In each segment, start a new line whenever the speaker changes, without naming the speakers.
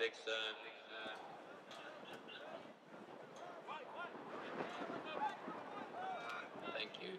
Dixon. Thank you.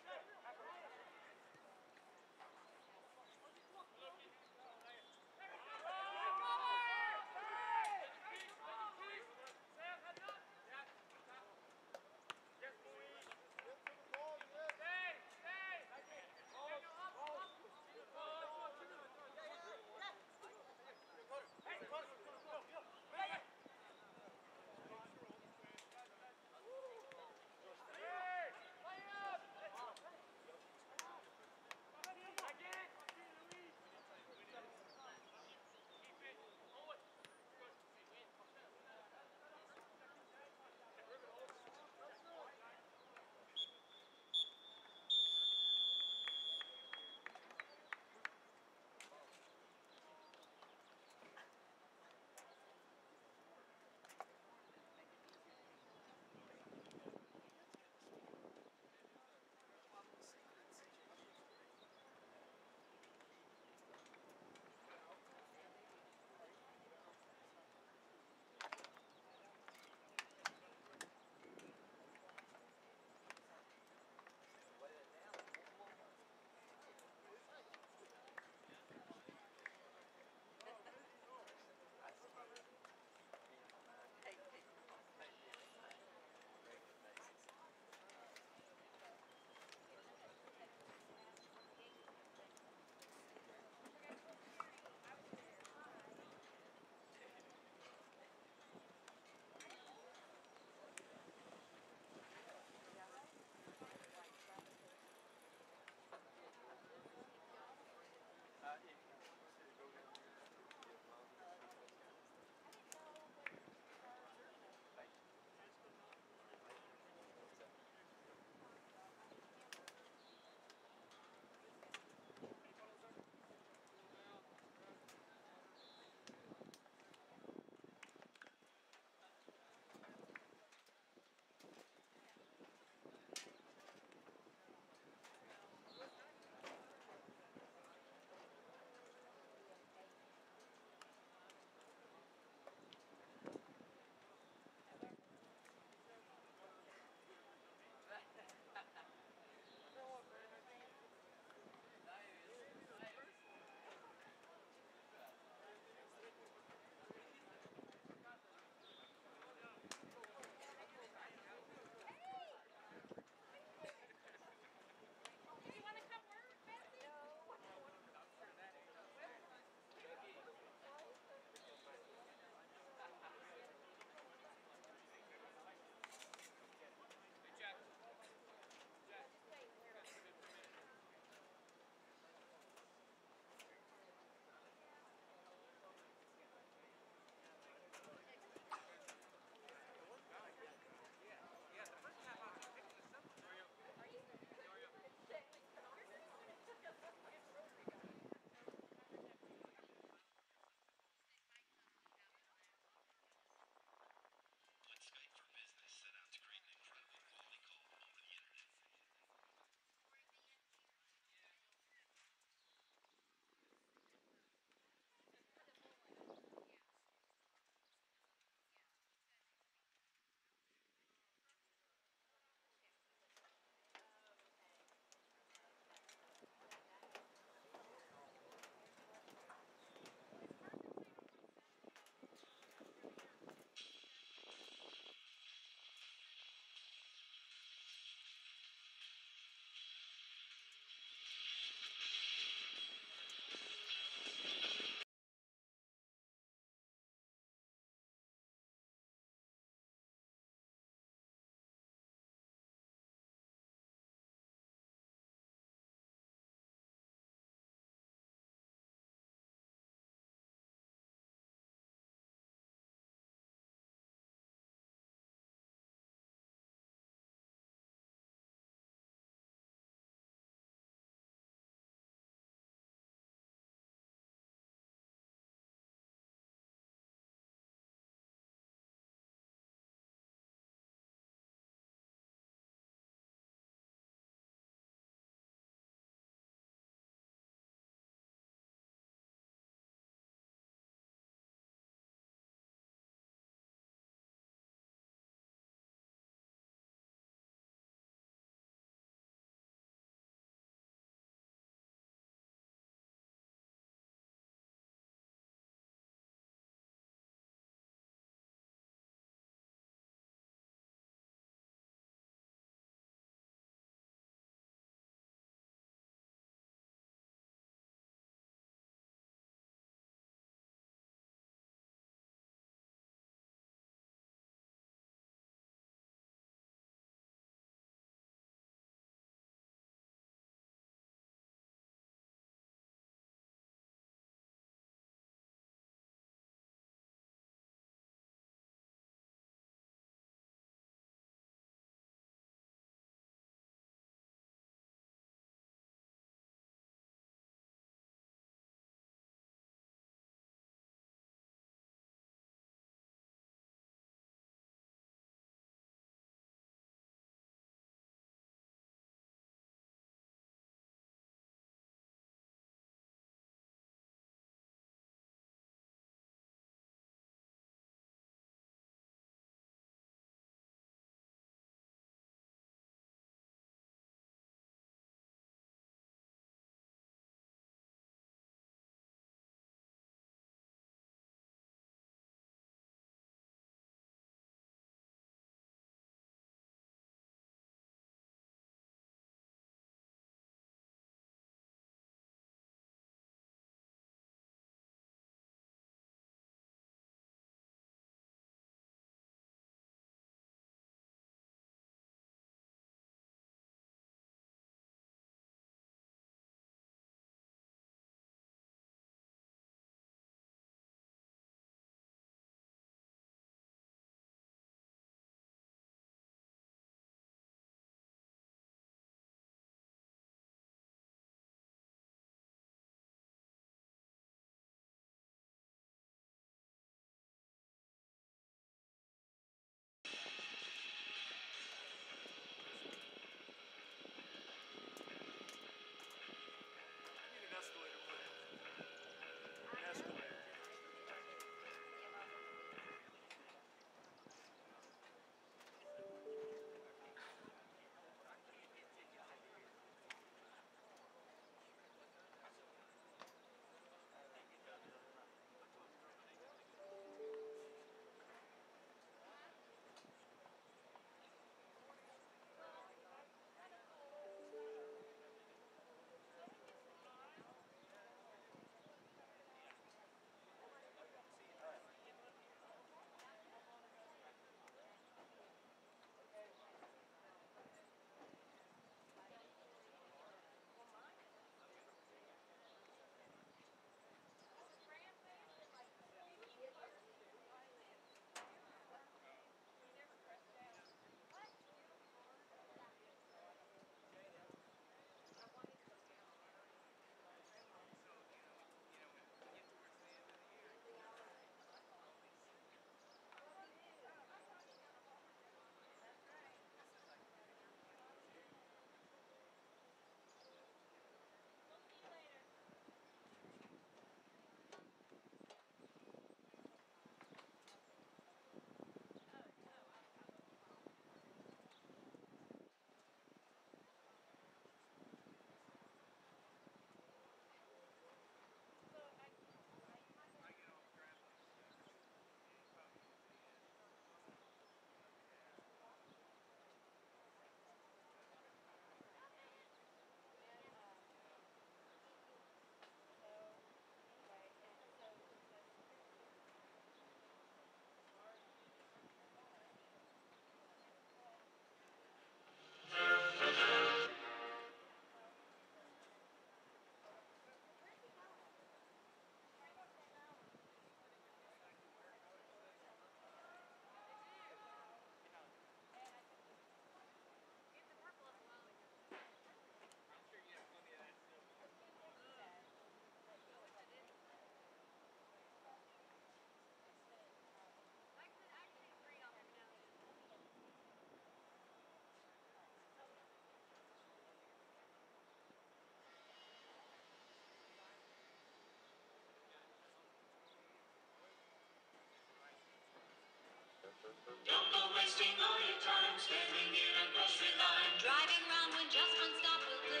Don't go wasting all your time standing in a grocery line. Driving round when just one stop will do.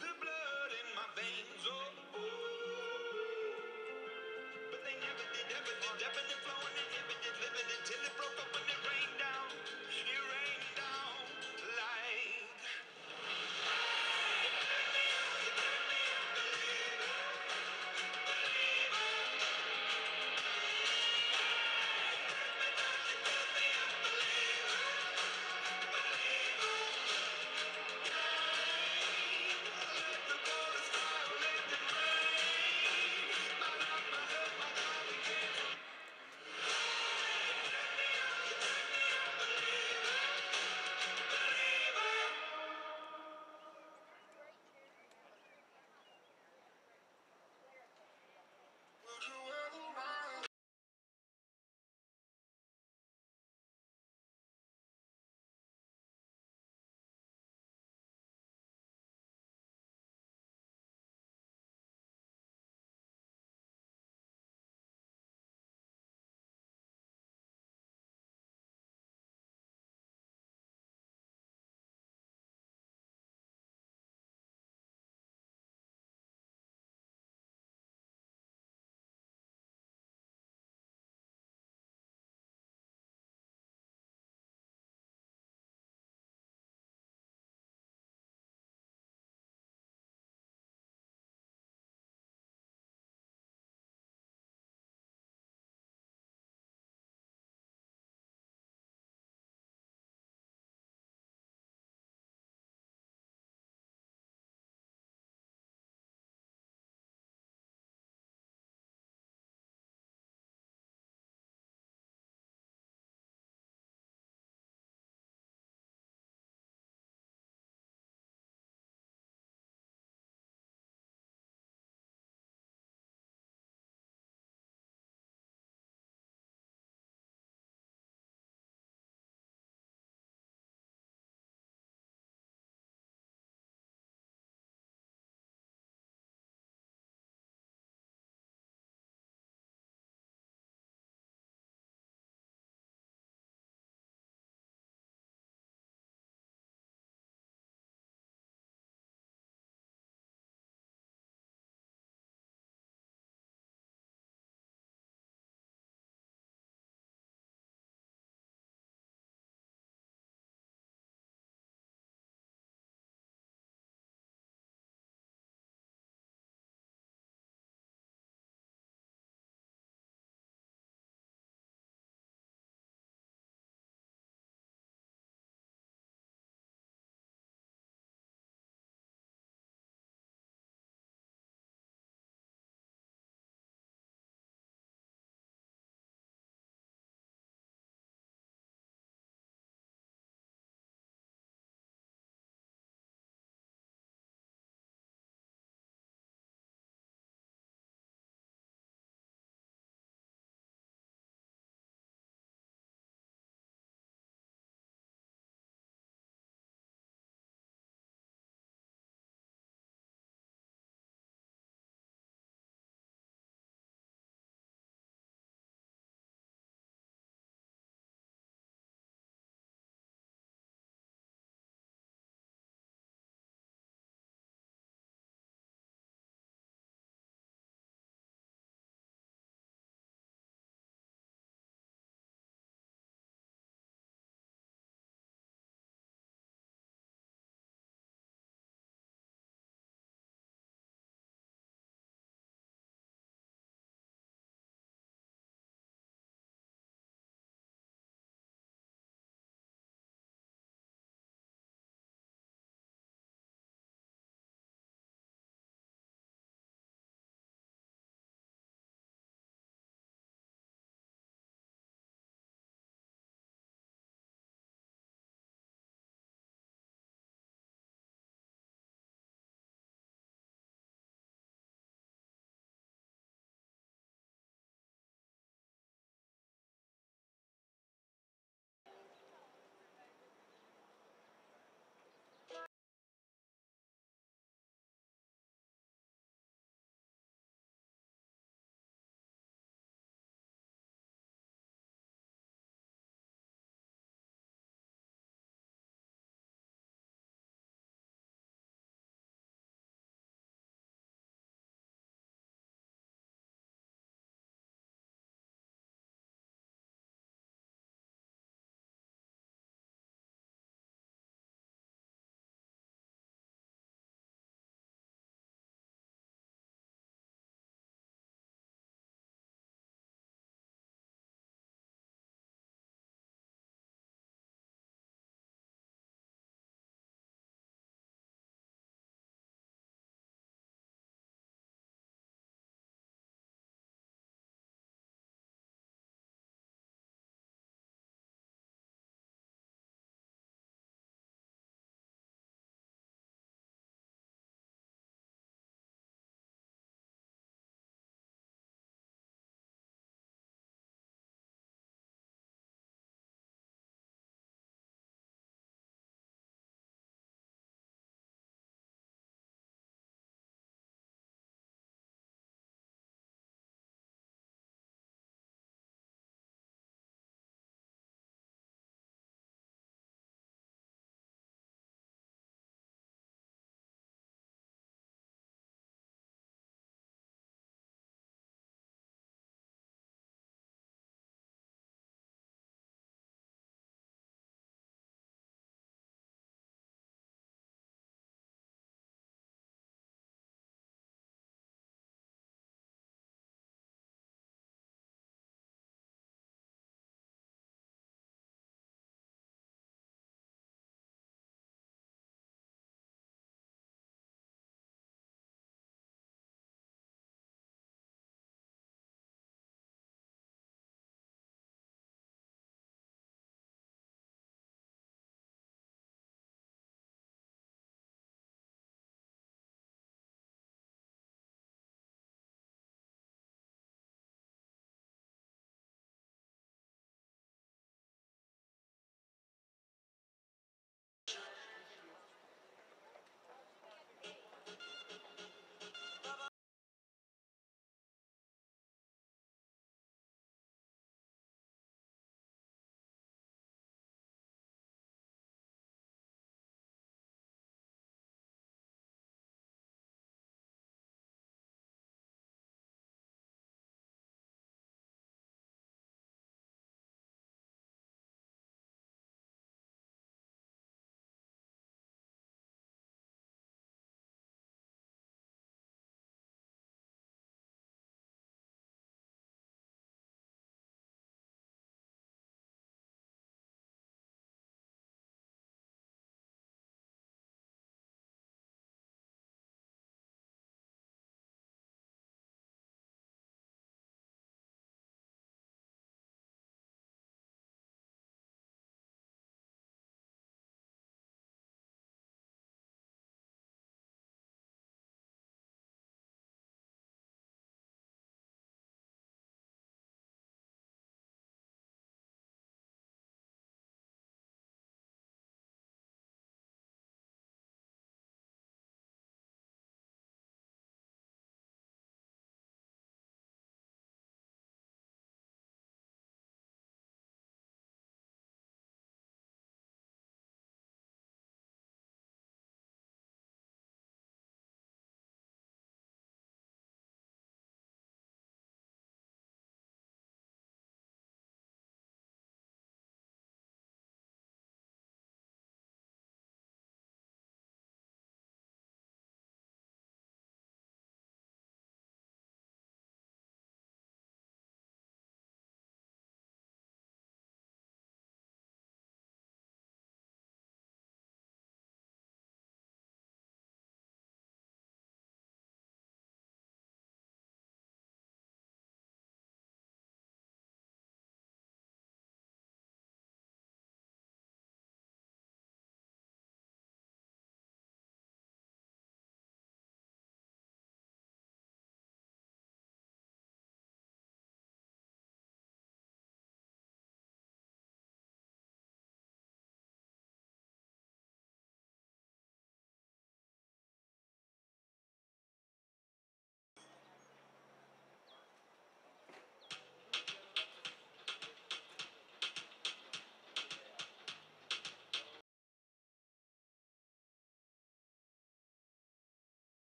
The blood in my veins, oh, but they never did, ever did, ebbing and flowing, inhibited, limited, till it broke up when it rained down. It rained down like.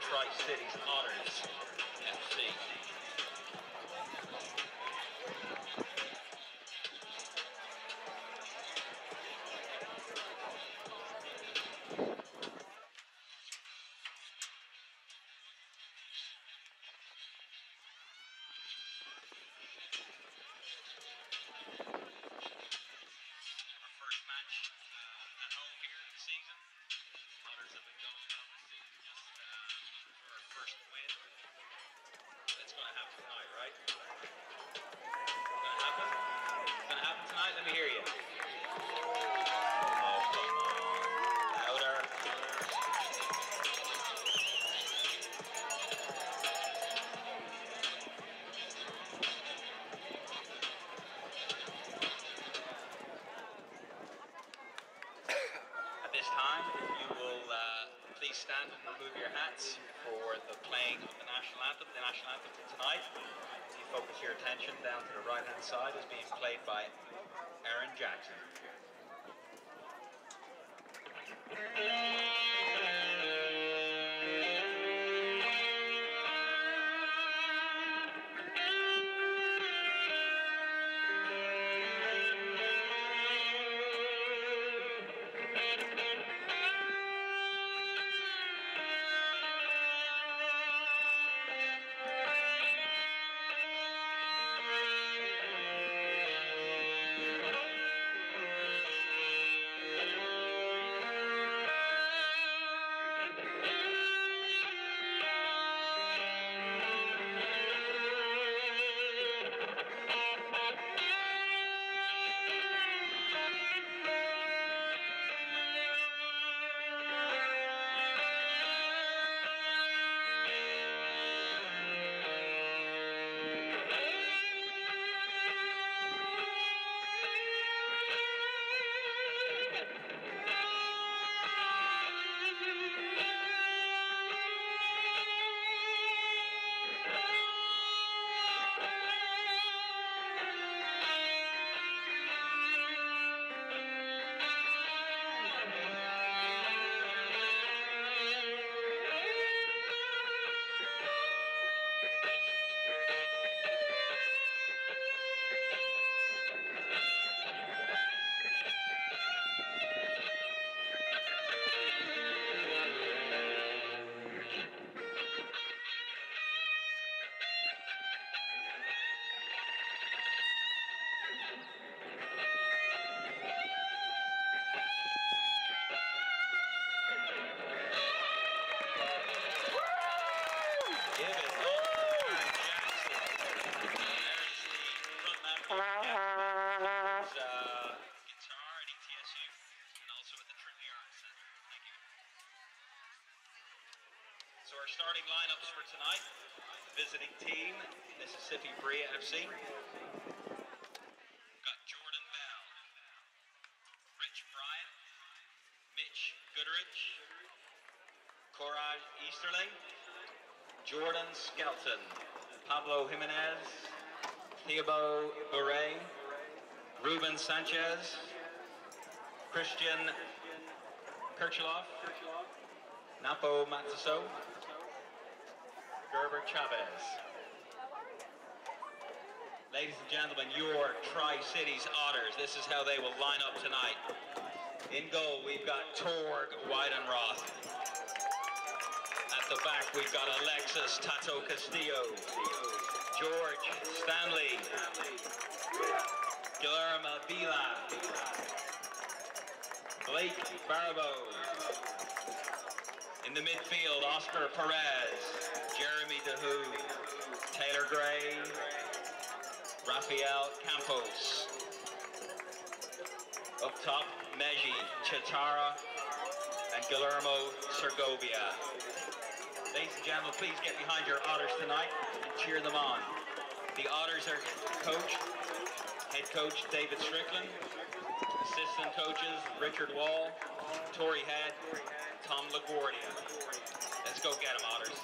Tri-Cities Otters FC. First match at home here this season. Otters have been going well this season just for our first win. It's going to happen tonight, right? It's going to happen? It's going to happen tonight? Let me hear you. Oh, come on. Louder. At this time, if you will please stand and remove your hats for the playing of the national anthem. The national anthem for tonight, if you focus your attention down to the right-hand side, is being played by Aaron Jackson. So our starting lineups for tonight: visiting team, Mississippi Brilla FC. Got Jordan Bell, Rich Bryant, Mitch Goodrich, Courage Easterling, Jordan Skelton, Pablo Jimenez, Thibaut Bure, Ruben Sanchez, Christian Kirchhoff, Napo Matsuso, Gerber Chavez. Ladies and gentlemen, your Tri-Cities Otters, this is how they will line up tonight. In goal, we've got Torg Weidenroth. At the back, we've got Alexis Tato Castillo, George Stanley, Guillermo Vila, Blake Barabo. In the midfield, Oscar Perez, Jeremy DeHoo, Taylor Gray, Rafael Campos. Up top, Meji Chitara and Guillermo Segovia. Ladies and gentlemen, please get behind your Otters tonight and cheer them on. The Otters are coached, head coach David Strickland, assistant coaches Richard Wall, Torrey Head, Tom LaGuardia. Let's go get them, Otters.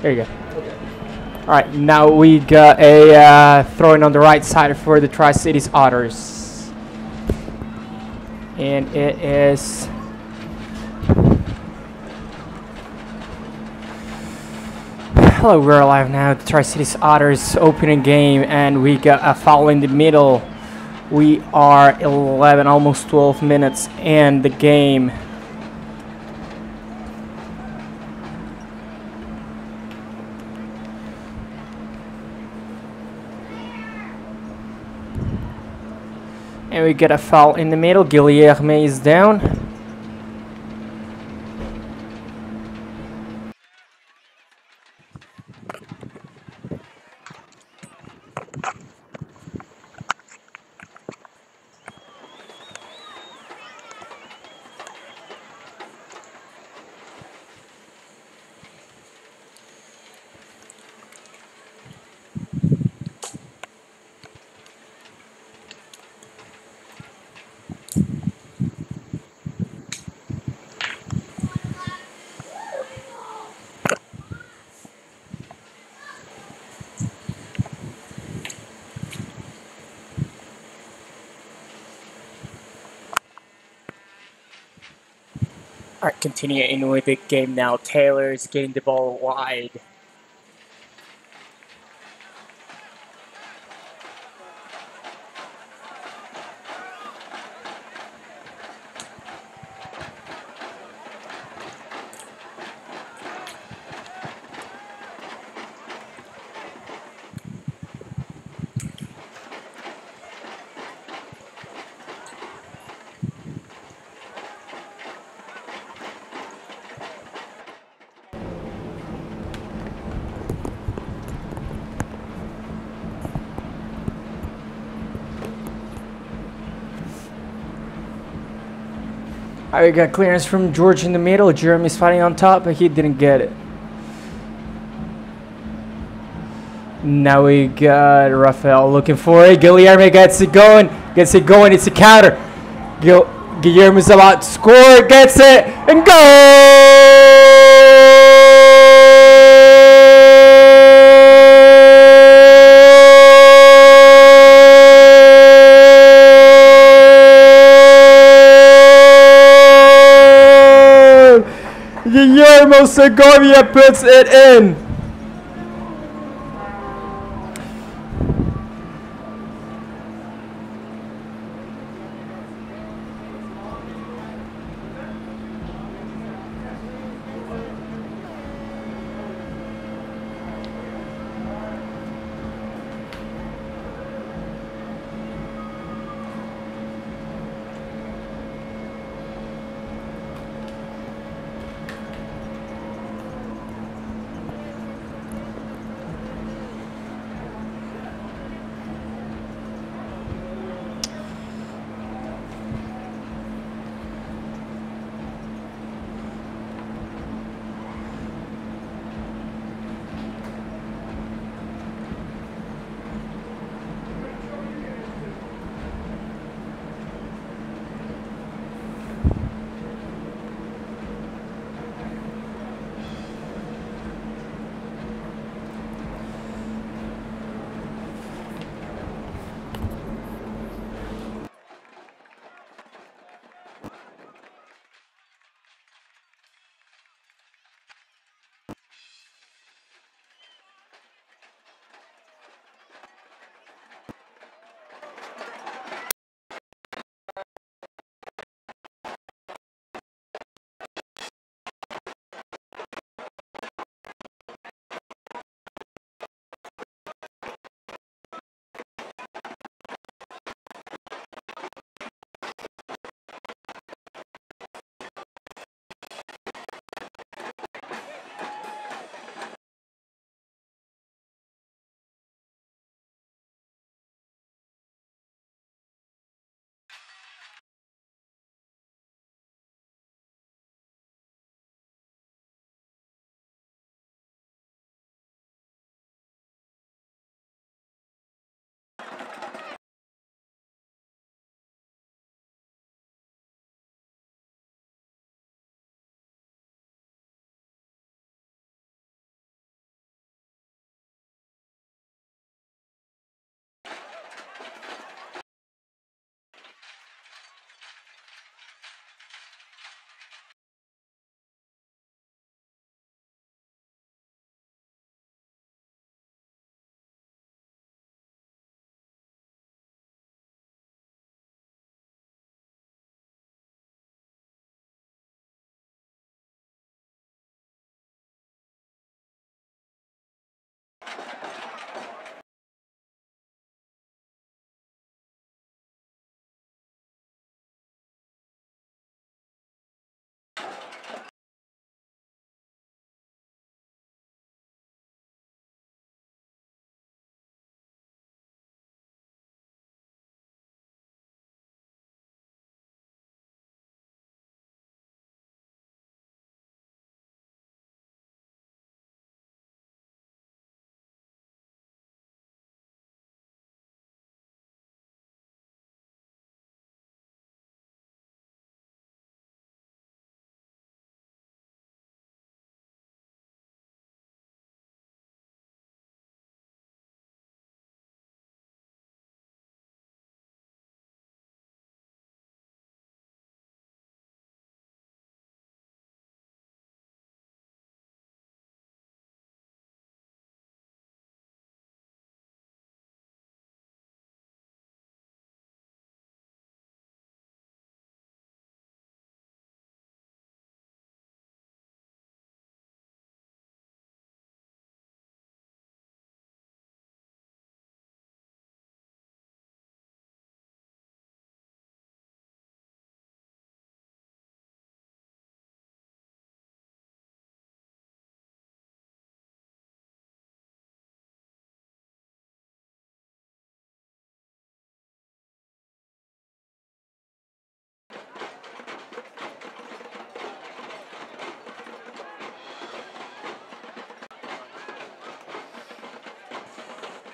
There you go. All right, now we got a throwing on the right side for the Tri-Cities Otters, and it is hello. We're alive now. The Tri-Cities Otters opening game, and we got a foul in the middle. We are 11, almost 12 minutes in the game. And we get a foul in the middle. Guilherme is down. Alright, continuing with the game now. Taylor's getting the ball wide. Alright, we got clearance from George in the middle. Jeremy's fighting on top, but he didn't get it. Now we got Rafael looking for it. Guilherme gets it going. Gets it going. It's a counter. Guilherme's about to score. Gets it and Guillermo Segovia puts it in.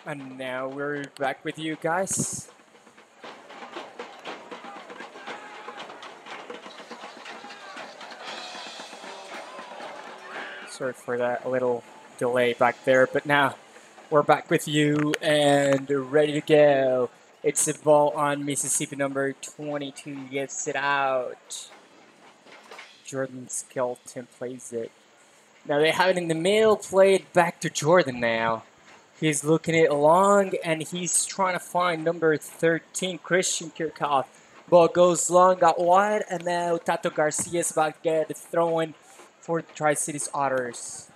And now we're back with you guys. Sorry for that little delay back there, but now we're back with you and ready to go. It's the ball on Mississippi number 22, gets it out. Jordan Skelton plays it. Now they have it in the middle, play it back to Jordan now. He's looking it long and he's trying to find number 13, Christian Kirchhoff. Ball goes long, got wide, and now Tato Garcia is about to get it thrown for the Tri-Cities Otters.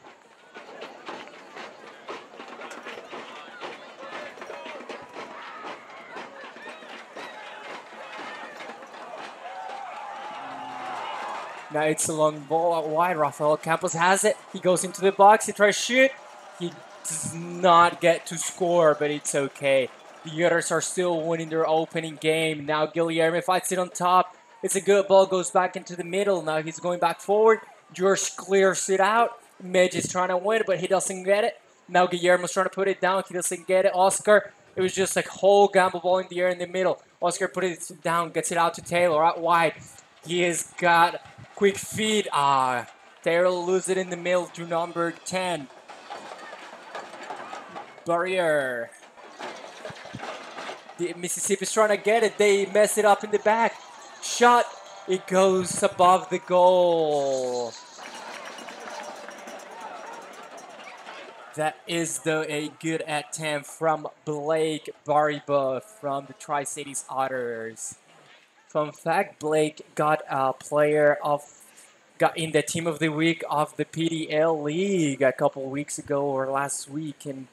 Now it's a long ball out wide. Rafael Campos has it. He goes into the box. He tries to shoot. He does not get to score, but it's okay. The Otters are still winning their opening game. Now Guilherme fights it on top. It's a good ball. Goes back into the middle. Now he's going back forward. George clears it out. Medj is trying to win it, but he doesn't get it. Now Guillermo's trying to put it down. He doesn't get it. Oscar, it was just like whole gamble ball in the air in the middle. Oscar put it down. Gets it out to Taylor out wide. He has got quick feed. Taylor loses it in the middle to number 10. Barrier. The Mississippi's trying to get it. They mess it up in the back. Shot. It goes above the goal. That is though a good attempt from Blake Bariba from the Tri-Cities Otters. Fun fact, Blake got in the team of the week of the PDL League a couple weeks ago or last week, and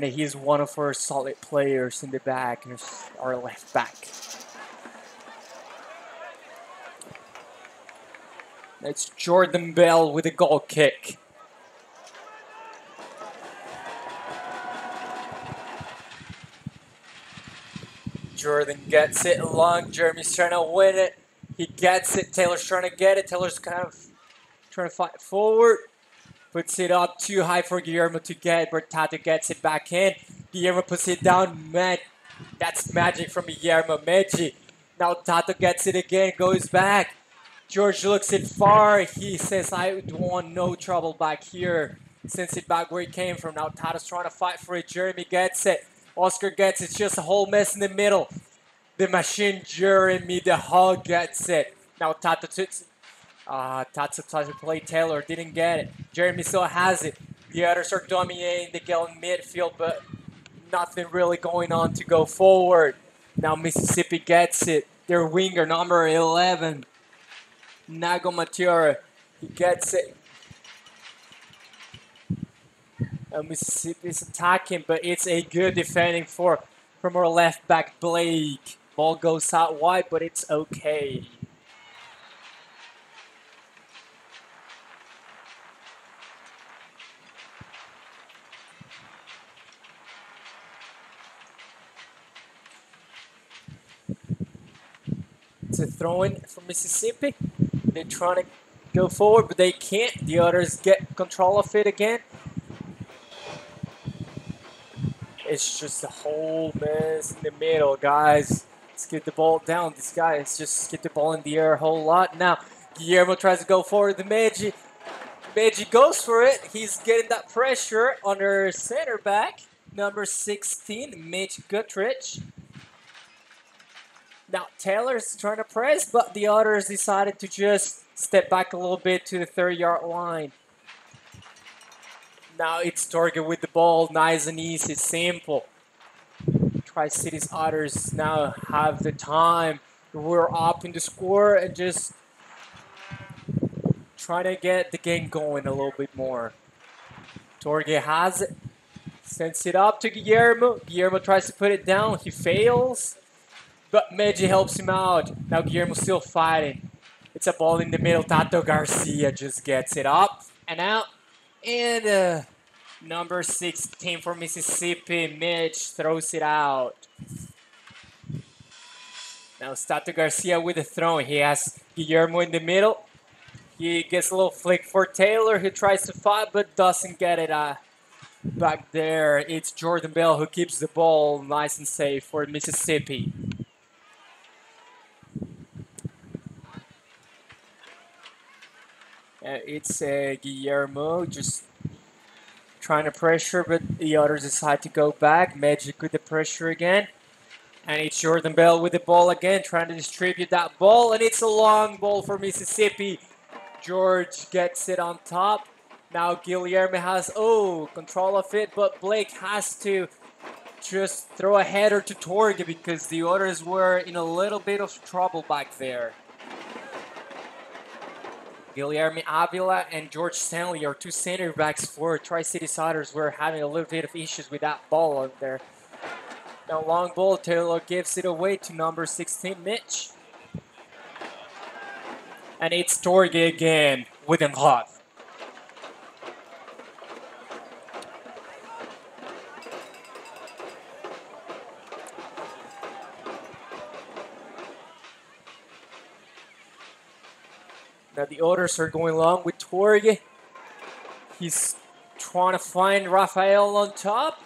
he's one of our solid players in the back, our left back. It's Jordan Bell with a goal kick. Jordan gets it long. Jeremy's trying to win it. He gets it. Taylor's trying to get it. Taylor's kind of trying to fight forward. Puts it up too high for Guillermo to get, but Tato gets it back in. Guillermo puts it down. That's magic from Guillermo. Medj. Now Tato gets it again. Goes back. George looks it far. He says, I don't want no trouble back here. Sends it back where he came from. Now Tato's trying to fight for it. Jeremy gets it. Oscar gets it. It's just a whole mess in the middle. The machine Jeremy, the hog gets it. Now Tato tried to play Taylor. Didn't get it. Jeremy still has it. The others are dominating the game in midfield, but nothing really going on to go forward. Now Mississippi gets it. Their winger, number 11. Nago Matura. He gets it. Mississippi's attacking, but it's a good defending from our left back Blake. Ball goes out wide, but it's okay. It's a throw-in for Mississippi. They're trying to go forward, but they can't. The others get control of it again. It's just a whole mess in the middle, guys. Let's get the ball down. These guys just get the ball in the air a whole lot. Now, Guillermo tries to go forward. The Medj goes for it. He's getting that pressure on their center back, number 16, Mitch Gutrich. Now, Taylor's trying to press, but the others decided to just step back a little bit to the 30-yard line. Now it's Torge with the ball, nice and easy, simple. Tri-Cities Otters now have the time. We're up in the score and just trying to get the game going a little bit more. Torge has it, sends it up to Guillermo. Guillermo tries to put it down, he fails, but Medj helps him out. Now Guillermo's still fighting. It's a ball in the middle. Tato Garcia just gets it up and out. And number 16 for Mississippi, Mitch throws it out. Now it's Tato Garcia with the throw. He has Guillermo in the middle. He gets a little flick for Taylor, who tries to fight but doesn't get it. Back there, it's Jordan Bell who keeps the ball nice and safe for Mississippi. It's Guillermo just trying to pressure, but the others decide to go back. Magic with the pressure again. And it's Jordan Bell with the ball again, trying to distribute that ball. And it's a long ball for Mississippi. George gets it on top. Now Guillermo has, control of it, but Blake has to just throw a header to Torge because the others were in a little bit of trouble back there. Guillermo Avila and George Stanley are two center backs for Tri-Cities Otters. Were having a little bit of issues with that ball out there. Now long ball, Taylor gives it away to number 16, Mitch. And it's Torge again with him hot. Now the Otters are going along with Torge. He's trying to find Rafael on top.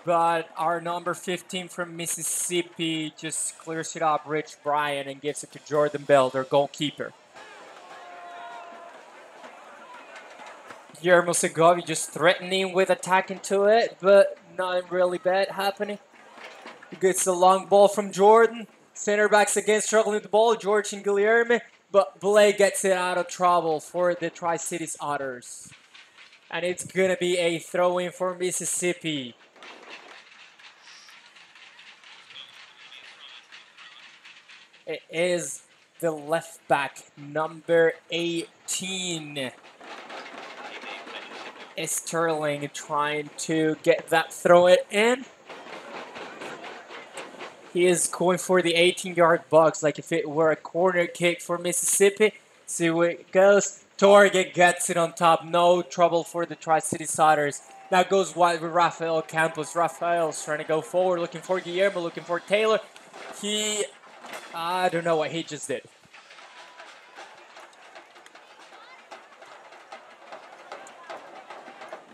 But our number 15 from Mississippi just clears it up, Rich Bryan, and gives it to Jordan Bell, their goalkeeper. Guillermo Segovia just threatening with attacking to it, but nothing really bad happening. He gets the long ball from Jordan. Center backs again struggling with the ball, George and Guillermo, but Blake gets it out of trouble for the Tri-Cities Otters. And it's going to be a throw-in for Mississippi. It is the left back, number 18. Is Sterling trying to get that throw it in. He is going for the 18-yard box like if it were a corner kick for Mississippi. See where it goes. Torge gets it on top. No trouble for the Tri-Cities Otters. Now goes wide with Rafael Campos. Rafael's trying to go forward, looking for Guillermo, looking for Taylor. I don't know what he just did.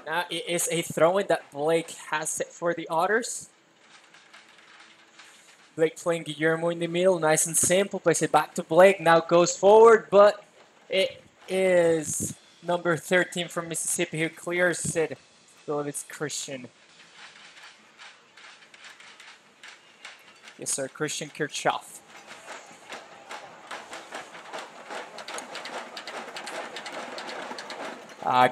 Now it is a throw-in that Blake has it for the Otters. Blake playing Guillermo in the middle, nice and simple. Plays it back to Blake, now goes forward, but it is number 13 from Mississippi who clears it. I believe it's Christian. Yes, sir, Christian Kirchhoff.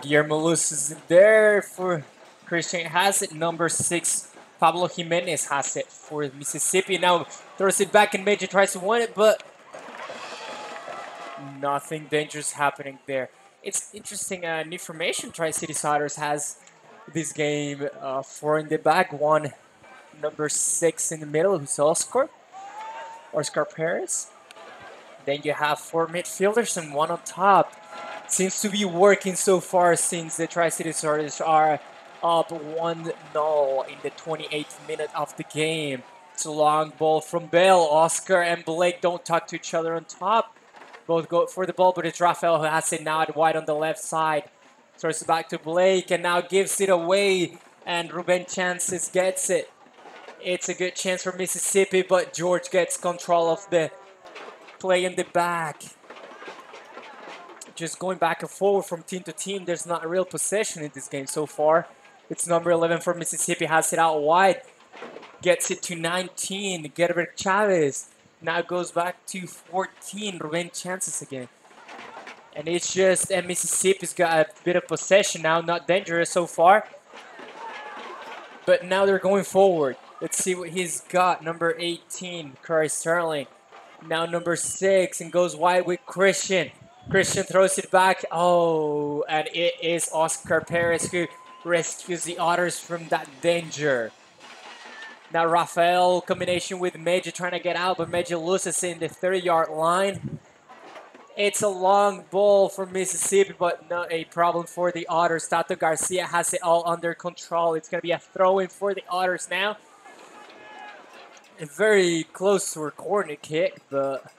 Guillermo loses it there for Christian. Has it, number 6. Pablo Jimenez has it for Mississippi. Now throws it back and Major tries to win it, but nothing dangerous happening there. It's interesting, new formation Tri-Cities Otters has this game. 4 in the back, 1 number 6 in the middle, who's Oscar Perez. Then you have 4 midfielders and 1 on top. Seems to be working so far since the Tri-Cities Otters are up 1-0 in the 28th minute of the game. It's a long ball from Bell. Oscar and Blake don't talk to each other on top. Both go for the ball, but it's Rafael who has it now at wide on the left side. Throws it back to Blake and now gives it away. And Ruben Chances gets it. It's a good chance for Mississippi, but George gets control of the play in the back. Just going back and forward from team to team. There's not a real possession in this game so far. It's number 11 for Mississippi, has it out wide. Gets it to 19, Gerber Chavez. Now goes back to 14, Ruben Chances again. And it's just, Mississippi's got a bit of possession now, not dangerous so far. But now they're going forward. Let's see what he's got. Number 18, Curry Sterling. Now number 6, and goes wide with Christian. Christian throws it back. Oh, and it is Oscar Perez who rescues the Otters from that danger. Now Rafael, combination with Meji trying to get out, but Meji loses in the 30-yard line. It's a long ball for Mississippi, but not a problem for the Otters. Tato Garcia has it all under control. It's going to be a throw-in for the Otters now. Very close to a corner kick, but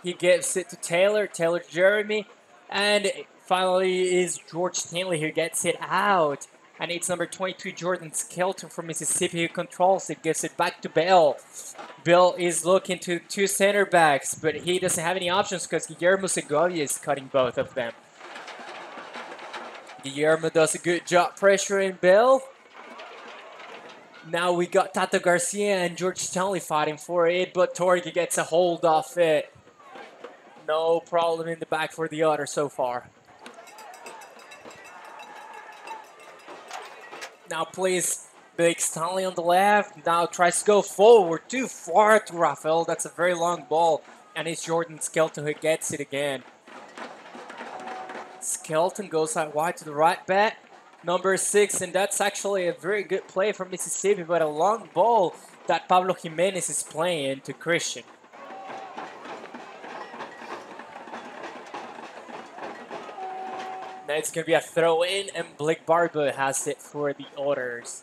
he gives it to Taylor. Taylor Jeremy. And Finally is George Stanley who gets it out. And it's number 22, Jordan Skelton from Mississippi who controls it, gives it back to Bell. Bell is looking to two center backs, but he doesn't have any options because Guillermo Segovia is cutting both of them. Guillermo does a good job pressuring Bell. Now we got Tato Garcia and George Stanley fighting for it, but Torge gets a hold of it. No problem in the back for the Otters so far. Now plays Blake Stanley on the left. Now tries to go forward. Too far to Rafael. That's a very long ball. And it's Jordan Skelton who gets it again. Skelton goes out wide to the right back. Number 6. And that's actually a very good play from Mississippi. But a long ball that Pablo Jimenez is playing to Christian. Now it's going to be a throw-in, and Blake Barba has it for the Otters.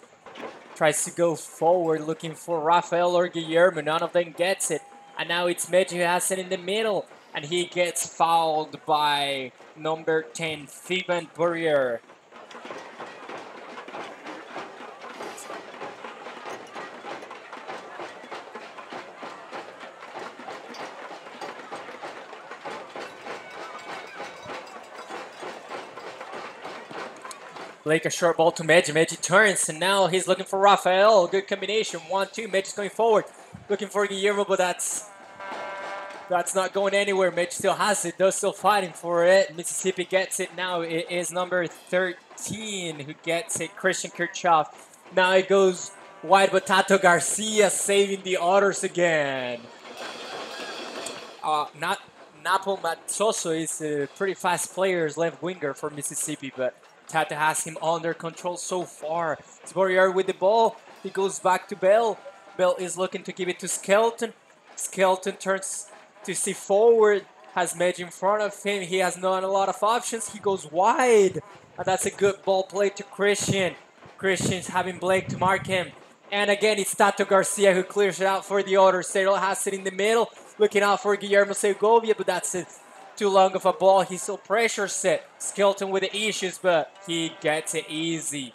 Tries to go forward, looking for Rafael or Guillermo. None of them gets it. And now it's Meji who has it in the middle, and he gets fouled by number 10, Thiban Burrier. Blake a short ball to Meji. Meji turns, and now he's looking for Rafael. Good combination. 1-2. Meji's going forward. Looking for Guillermo, but that's not going anywhere. Meji still has it. They're still fighting for it. Mississippi gets it now. It is number 13 who gets it. Christian Kirchhoff. Now it goes wide, but Tato Garcia saving the Otters again. Napo Matsoso is a pretty fast player, left winger for Mississippi, but Tato has him under control so far. It's Burrier with the ball. He goes back to Bell. Bell is looking to give it to Skelton. Skelton turns to see forward. Has Meji in front of him. He has not a lot of options. He goes wide. And that's a good ball play to Christian. Christian's having Blake to mark him. And again, it's Tato Garcia who clears it out for the Otters. Cyril has it in the middle. Looking out for Guillermo Segovia, but that's it. Too long of a ball. He still pressures it. Skelton with the issues, but he gets it easy.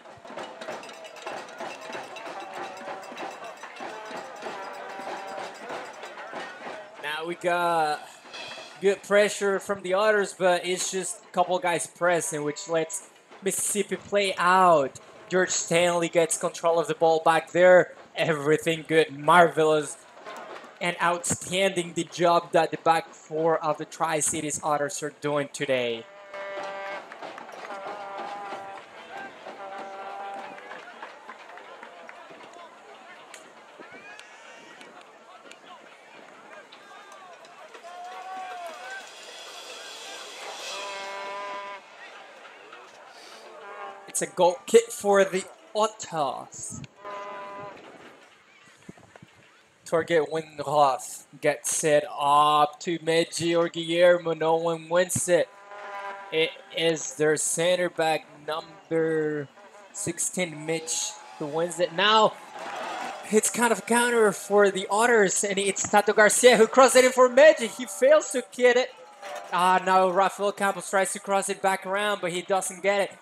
Now we got good pressure from the Otters, but it's just a couple guys pressing, which lets Mississippi play out. George Stanley gets control of the ball back there. Everything good, marvelous, and outstanding the job that the back four of the Tri-Cities Otters are doing today. It's a goal kick for the Otters. Torge Windhoff gets it up to Meji or Guillermo. No one wins it. It is their center back, number 16, Mitch, who wins it. Now, it's kind of a counter for the Otters, and it's Tato Garcia who crosses it in for Meji. He fails to get it. Now Rafael Campos tries to cross it back around, but he doesn't get it.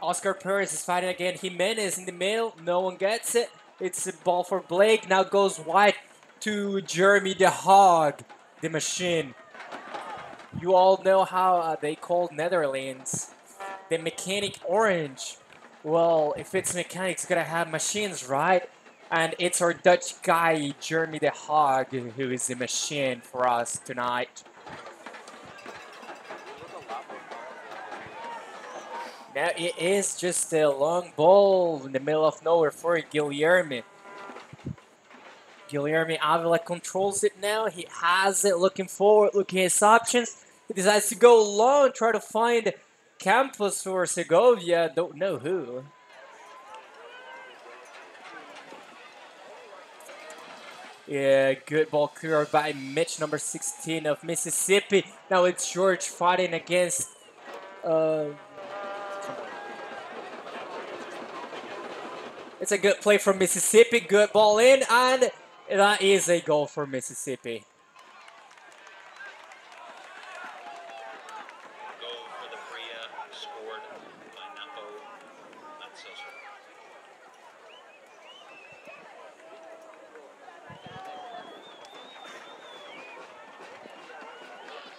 Oscar Perez is fighting again. Jimenez in the middle. No one gets it. It's a ball for Blake. Now goes wide to Jeremy the Hog, the machine. You all know how they call Netherlands the mechanic orange. Well, if it's mechanic, it's gonna have machines, right? And it's our Dutch guy, Jeremy the Hog, who is the machine for us tonight. Now it is just a long ball in the middle of nowhere for Guillermo. Guillermo Avila controls it now. He has it, looking forward, looking at his options. He decides to go long, try to find Campos or Segovia. Don't know who. Yeah, good ball clear by Mitch, number 16 of Mississippi. Now it's George fighting against... It's a good play from Mississippi. Good ball in, and that is a goal for Mississippi.
Goal for the Brilla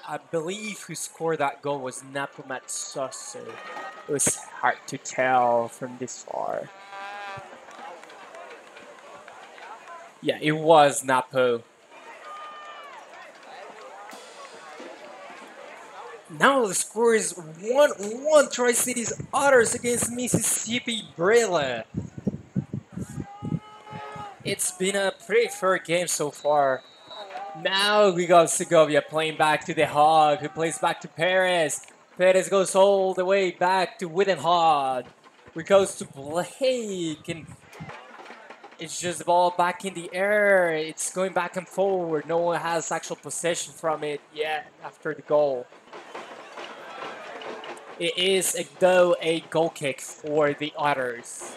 I believe who scored that goal was Napo Matsoso. It was hard to tell from this far. Yeah, it was Napo. Now the score is 1-1 Tri-Cities Otters against Mississippi Brilla. It's been a pretty fair game so far. Now we got Segovia playing back to the Hog, who plays back to Perez. Perez goes all the way back to Witten Hog. We goes to Blake, and it's just the ball back in the air. It's going back and forward. No one has actual possession from it yet after the goal. It is, though, a goal kick for the Otters.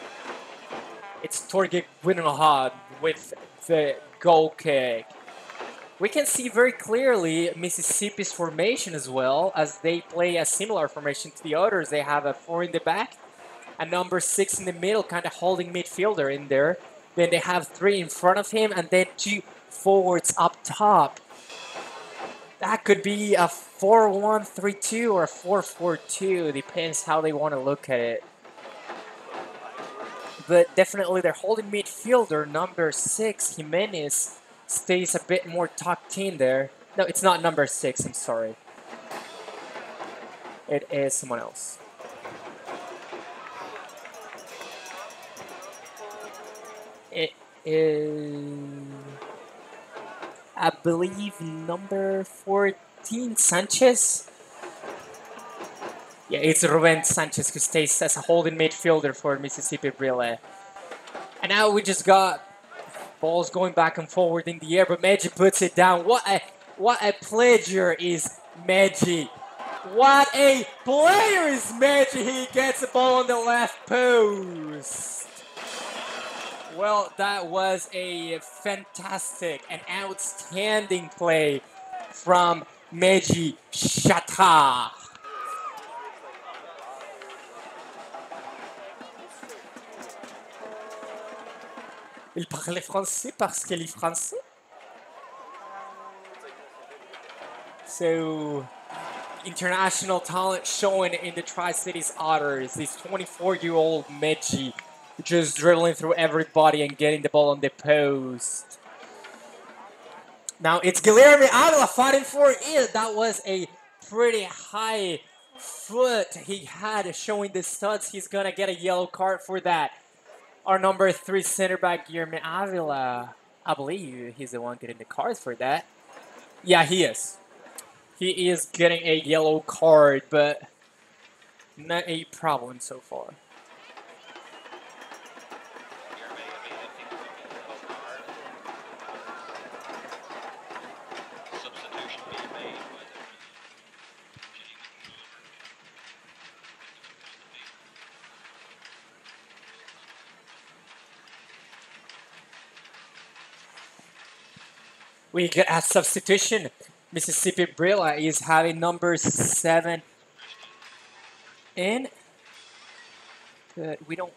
It's Torge Witten with the goal kick. We can see very clearly Mississippi's formation as well, as they play a similar formation to the Otters. They have a 4 in the back, a number 6 in the middle, kind of holding midfielder in there. Then they have 3 in front of him, and then 2 forwards up top. That could be a 4-1-3-2 or a 4-4-2, depends how they want to look at it. But definitely their holding midfielder, number 6, Jimenez, stays a bit more tucked in there. No, it's not number 6, I'm sorry. It is someone else. It is, I believe, number 14, Sanchez. Yeah, it's Ruben Sanchez who stays as a holding midfielder for Mississippi Brilla. And now we just got balls going back and forward in the air, but Meji puts it down. What a pleasure is Meji. What a player is Meji. He gets the ball on the left post. Well, that was a fantastic and outstanding play from Meji Chata. Il parlait français parce qu'elle est français. So, international talent showing in the Tri-Cities Otters. This 24-year-old Meji just dribbling through everybody and getting the ball on the post. Now it's Guilherme Avila fighting for it. That was a pretty high foot he had, showing the studs. He's gonna get a yellow card for that. Our number 3 center back, Guilherme Avila, I believe he's the one getting the cards for that. Yeah, he is. He is getting a yellow card, but not a problem so far. We get a substitution. Mississippi Brilla is having number 7 in. But we don't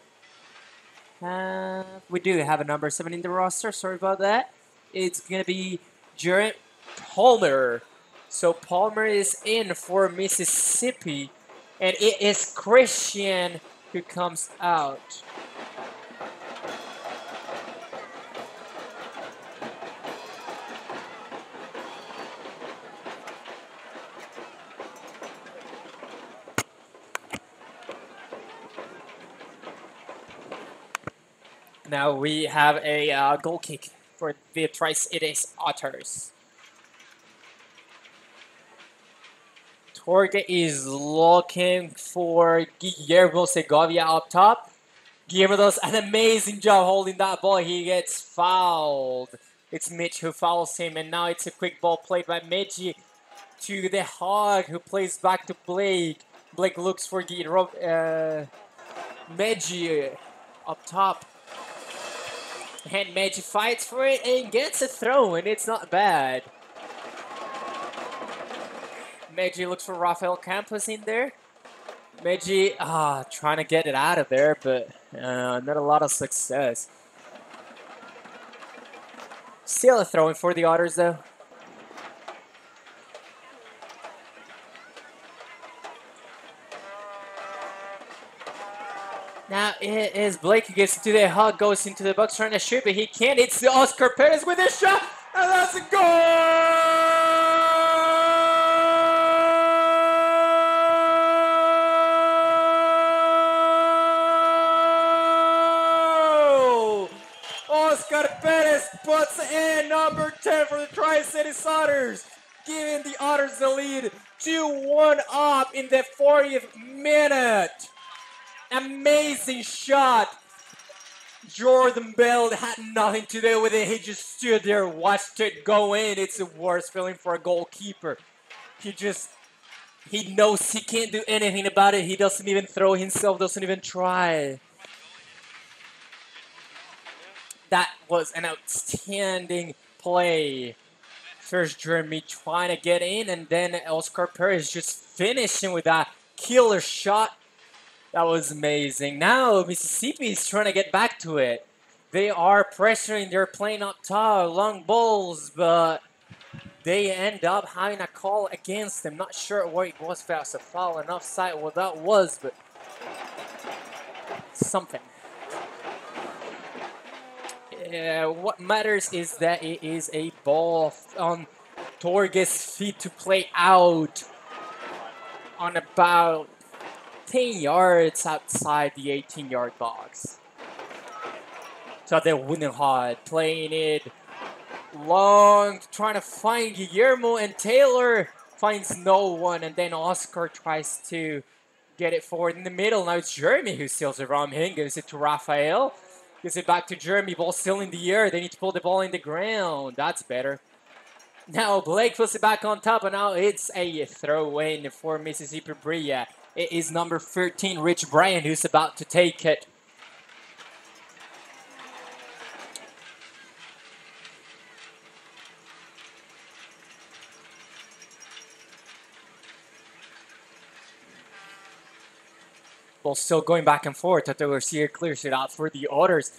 have... We do have a number 7 in the roster. Sorry about that. It's going to be Jared Palmer. So Palmer is in for Mississippi. And it is Christian who comes out. Now we have a goal kick for the Tri-Cities Otters. Torge is looking for Guillermo Segovia up top. Guillermo does an amazing job holding that ball. He gets fouled. It's Mitch who fouls him, and now it's a quick ball played by Meji to the Hog, who plays back to Blake. Blake looks for Meji up top. And Meji fights for it and gets a throw, and it's not bad. Meji looks for Rafael Campos in there. Meji trying to get it out of there, but not a lot of success. Still a throw in for the Otters, though. Now it is Blake who gets into the hug, goes into the box trying to shoot, but he can't. It's Oscar Perez with a shot, and that's a goal! Oscar Perez puts in number 10 for the Tri-City Otters, giving the Otters the lead 2-1 up in the 40th minute. Amazing shot. Jordan Bell had nothing to do with it. He just stood there, watched it go in. It's the worst feeling for a goalkeeper. He knows he can't do anything about it. He doesn't even throw himself, doesn't even try. That was an outstanding play. First Jeremy trying to get in, and then Oscar Perez just finishing with that killer shot. That was amazing. Now Mississippi is trying to get back to it. They are pressuring, they're playing up top, long balls, but they end up having a call against them. Not sure what it was, if that was a foul, an offside, what that was, but something. What matters is that it is a ball on Torge's feet to play out on about 10 yards outside the 18-yard box. So they're winning hard, playing it long, trying to find Guillermo, and Taylor finds no one, and then Oscar tries to get it forward in the middle. Now it's Jeremy who steals it from him, gives it to Rafael, gives it back to Jeremy, ball still in the air. They need to pull the ball in the ground. That's better. Now Blake puts it back on top, and now it's a throw-in for Mississippi Brilla. It is number 13, Rich Bryant, who's about to take it. Ball still going back and forth. Tato Garcia clears it out for the Otters.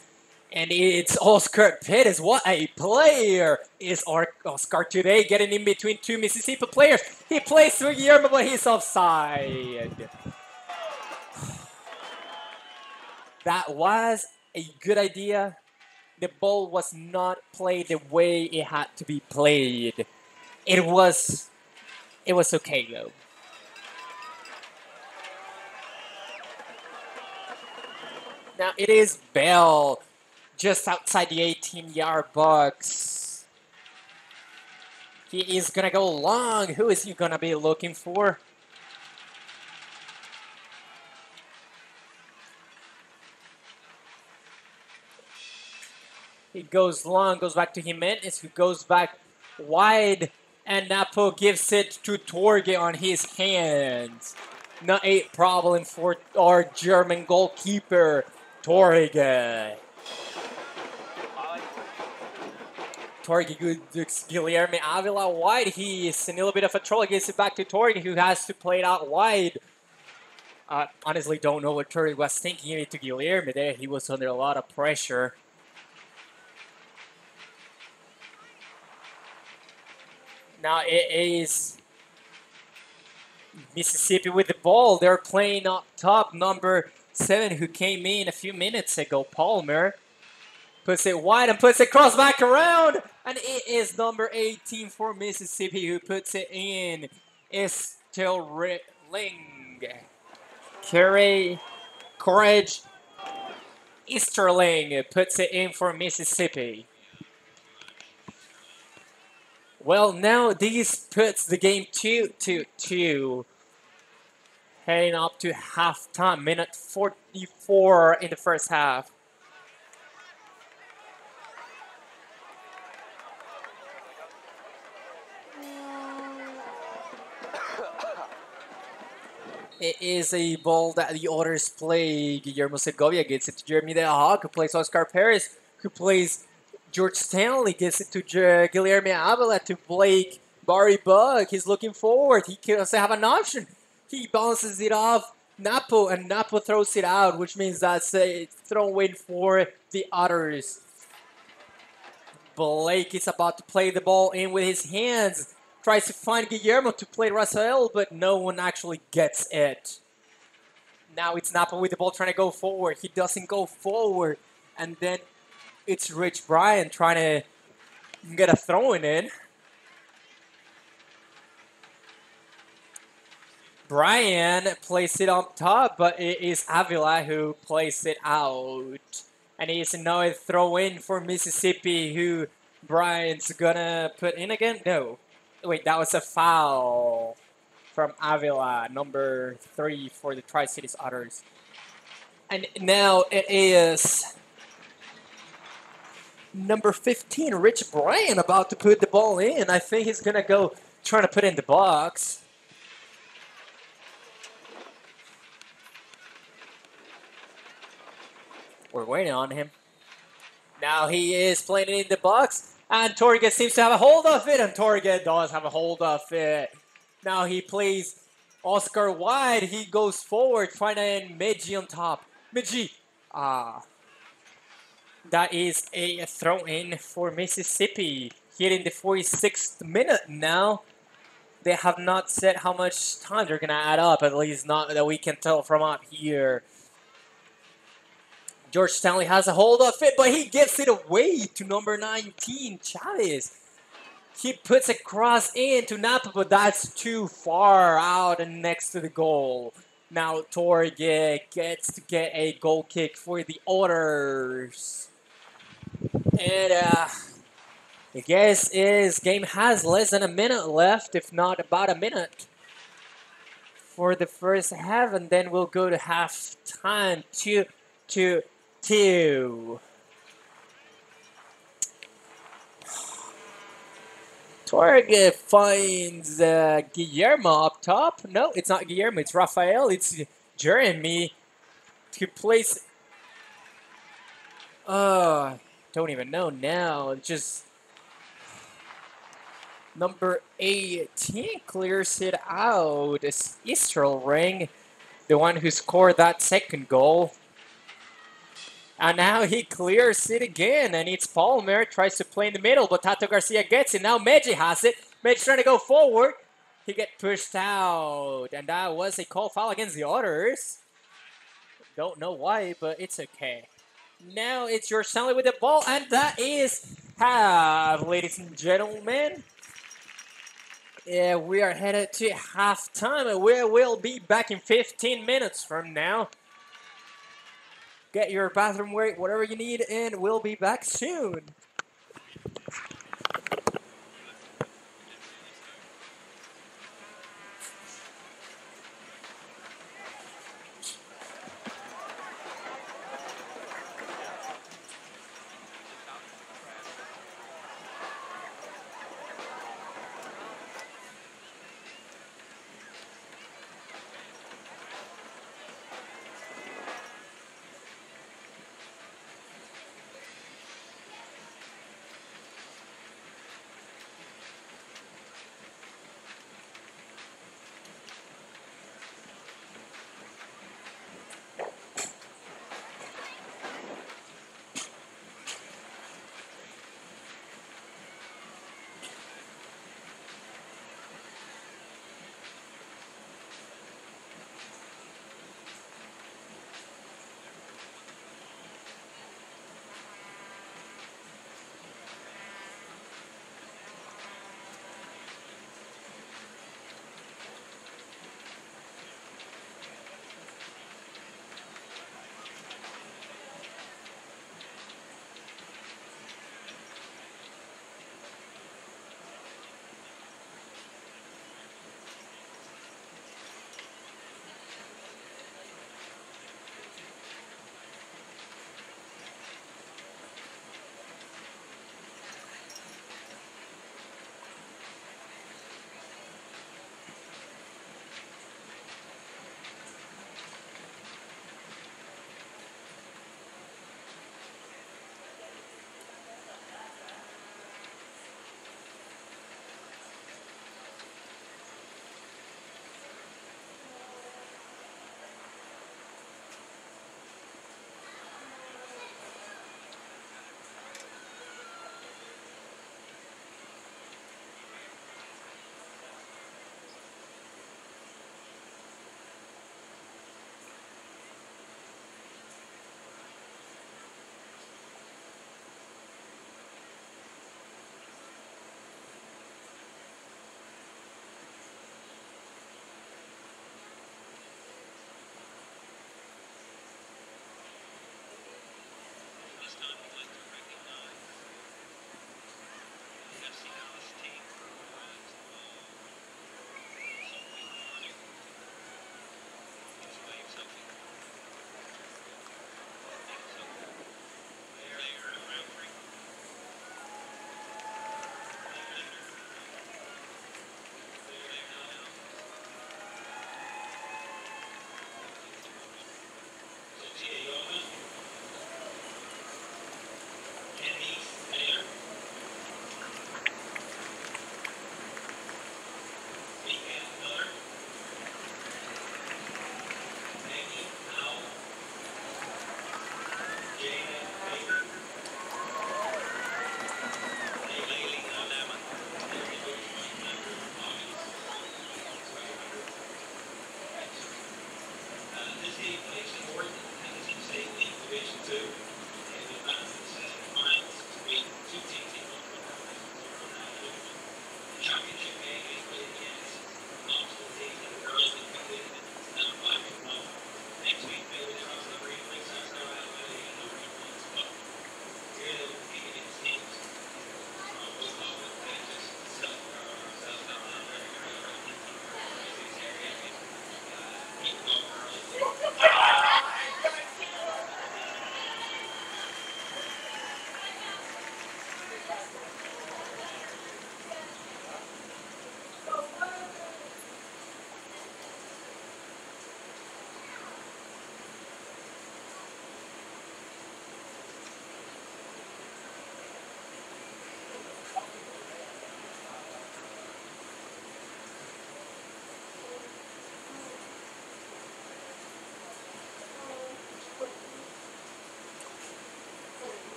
And it's Oscar Perez. What a player is Oscar today, getting in between two Mississippi players. He plays through Guillermo, but he's offside. That was a good idea. The ball was not played the way it had to be played. It was okay though. Now it is Bell, just outside the 18-yard box. He is gonna go long. Who is he gonna be looking for? He goes long, goes back to Jimenez, who goes back wide, and Napo gives it to Torge on his hands. Not a problem for our German goalkeeper, Torge. Torge gets Guilherme Avila wide. He is in a little bit of a trouble. Gets it back to Torge, who has to play it out wide. Honestly, don't know what Torge was thinking. Giving it to Guilherme there. He was under a lot of pressure. Now it is Mississippi with the ball. They're playing up top. Number 7, who came in a few minutes ago, Palmer, puts it wide and puts it cross back around. And it is number 18 for Mississippi who puts it in. Sterling. Courage. Sterling puts it in for Mississippi. Well, now this puts the game 2-2. Heading up to halftime, minute 44 in the first half. It is a ball that the Otters play. Guillermo Segovia gets it to Jeremy the Hawk, who plays Oscar Perez, who plays George Stanley, gets it to Guilherme Avila, to Blake Barry Bug. He's looking forward. He doesn't have an option. He bounces it off Napo, and Napo throws it out, which means that's a throw-in for the Otters. Blake is about to play the ball in with his hands. Tries to find Guillermo to play Rafael, but no one actually gets it. Now it's Napa with the ball trying to go forward. He doesn't go forward. And then it's Rich Brian trying to get a throw in. Brian plays it on top, but it is Avila who plays it out. And it's another throw in for Mississippi, who Brian's gonna put in again? No. Wait, that was a foul from Avila, number 3 for the Tri-Cities Otters. And now it is number 15, Rich Brian, about to put the ball in. I think he's gonna go trying to put it in the box. We're waiting on him. Now he is playing it in the box, and Torge seems to have a hold of it, and Torge does have a hold of it. Now he plays Oscar wide. He goes forward, trying to end Meji on top. Meji, that is a throw-in for Mississippi. Here in the 46th minute now. They have not said how much time they're going to add up, at least not that we can tell from up here. George Stanley has a hold of it, but he gives it away to number 19, Chavez. He puts a cross into Napa, but that's too far out and next to the goal. Now Torge gets to get a goal kick for the Otters. And I guess his game has less than a minute left, if not about a minute, for the first half, and then we'll go to half time. 2-2. Torge finds Guillermo up top. No, it's not Guillermo, it's Rafael. It's Jeremy to place. Don't even know now. Just number 18 clears it out. It's Israel Ring, the one who scored that second goal. And now he clears it again, and it's Palmer, tries to play in the middle, but Tato Garcia gets it. Now Meji has it. Meji's trying to go forward. He gets pushed out, and that was a call foul against the Otters. Don't know why, but it's okay. Now it's George Stanley with the ball, and that is half, ladies and gentlemen. Yeah, we are headed to halftime, and we will be back in 15 minutes from now. Get your bathroom break, whatever you need, and we'll be back soon.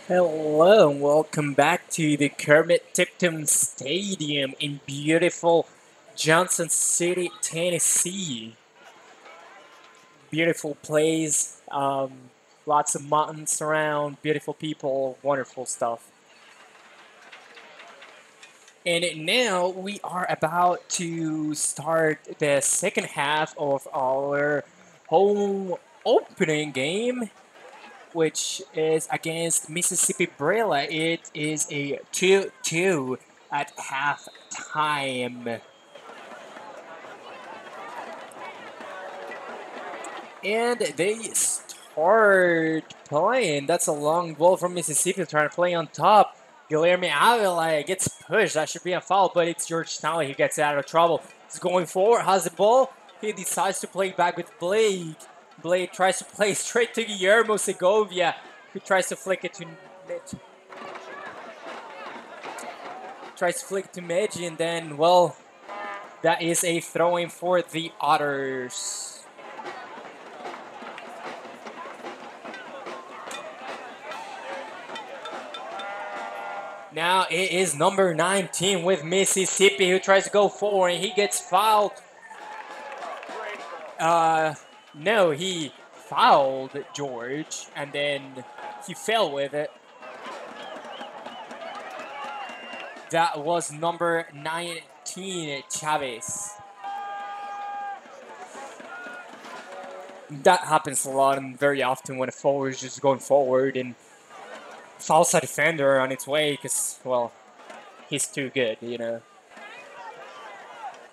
Hello and welcome back to the Kermit Tipton Stadium in beautiful Johnson City, Tennessee. Beautiful place, lots of mountains around, beautiful people, wonderful stuff. And now we are about to start the second half of our home opening game, which is against Mississippi Brilla. It is a 2-2 at halftime. And they start playing. That's a long ball from Mississippi trying to play on top. Guilherme Avila gets pushed. That should be a foul, but it's George Stanley who gets out of trouble. He's going forward, has the ball. He decides to play back with Blake. Blake tries to play straight to Guillermo Segovia, who tries to flick it to Meji, and then, well, that is a throw-in for the Otters. Now it is number 19 with Mississippi who tries to go forward and he gets fouled. No, he fouled George and then he fell with it. That was number 19, Chavez. That happens a lot and very often when a forward is just going forward and fouls a defender on its way because, well, he's too good, you know.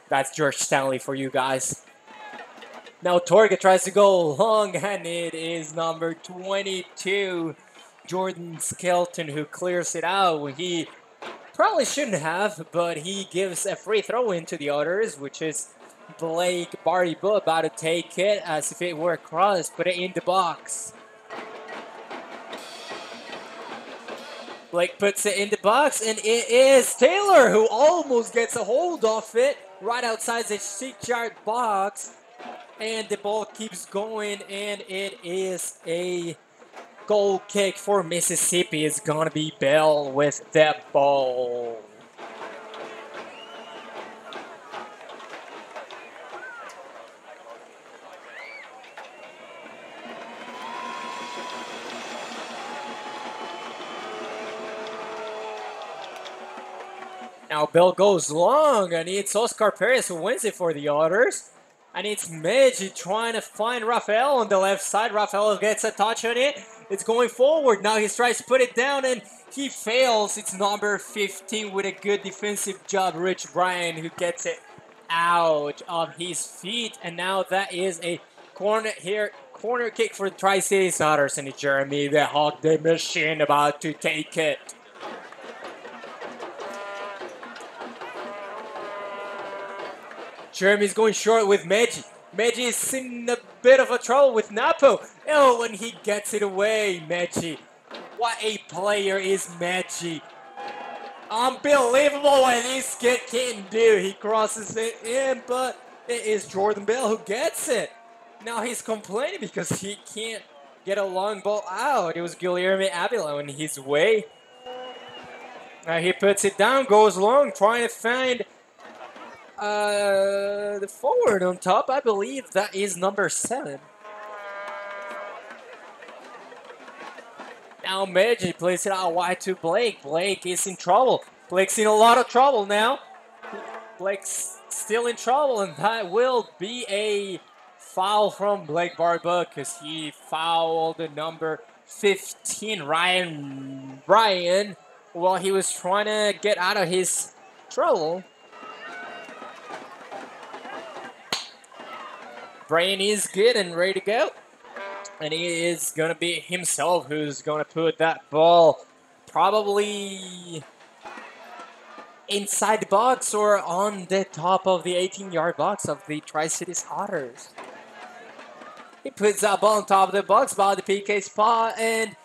That's George Stanley for you guys. Now Torga tries to go long, and it is number 22, Jordan Skelton, who clears it out. He probably shouldn't have, but he gives a free throw into the Otters, which is Blake Barty-Bull about to take it as if it were a cross, put it in the box. Blake puts it in the box, and it is Taylor who almost gets a hold of it right outside the 6-yard box. And the ball keeps going, and it is a goal kick for Mississippi. It's going to be Bell with the ball. Now Bell goes long, and it's Oscar Perez who wins it for the Otters. And it's Meji trying to find Rafael on the left side. Rafael gets a touch on it. It's going forward. Now he tries to put it down, and he fails. It's number 15 with a good defensive job, Rich Bryan, who gets it out of his feet. And now that is a corner kick for the Tri-Cities Otters, and it's Jeremy the Hawk the Machine about to take it. Jeremy's going short with Meji. Meji is in a bit of a trouble with Napo. Oh, and he gets it away, Meji. What a player is Meji. Unbelievable what this kid can do. He crosses it in, but it is Jordan Bell who gets it. Now he's complaining because he can't get a long ball out. It was Guilherme Avila in his way. Now he puts it down, goes long, trying to find the forward on top. I believe that is number 7. Now Meji plays it out wide to Blake. Blake is in trouble. Blake's in a lot of trouble now. Blake's still in trouble, and that will be a foul from Blake Barbuck because he fouled the number 15, Ryan Bryan, while he was trying to get out of his trouble. Bryan is good and ready to go. And he is going to be himself who's going to put that ball probably inside the box or on the top of the 18-yard box of the Tri-Cities Otters. He puts that ball on top of the box by the PK spot, and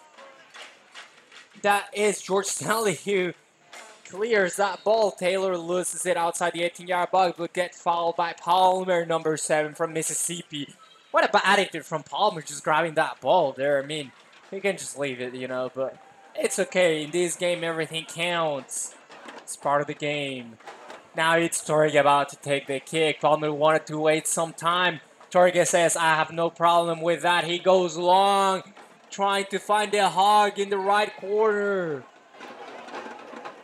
that is George Stanley who clears that ball. Taylor loses it outside the 18-yard box, but gets fouled by Palmer, number 7 from Mississippi. What a bad attitude from Palmer, just grabbing that ball there. I mean, he can just leave it, you know, but It's okay. In this game, everything counts. It's part of the game. Now it's Torge about to take the kick. Palmer wanted to wait some time. Torge says, I have no problem with that. He goes long, trying to find a hog in the right corner.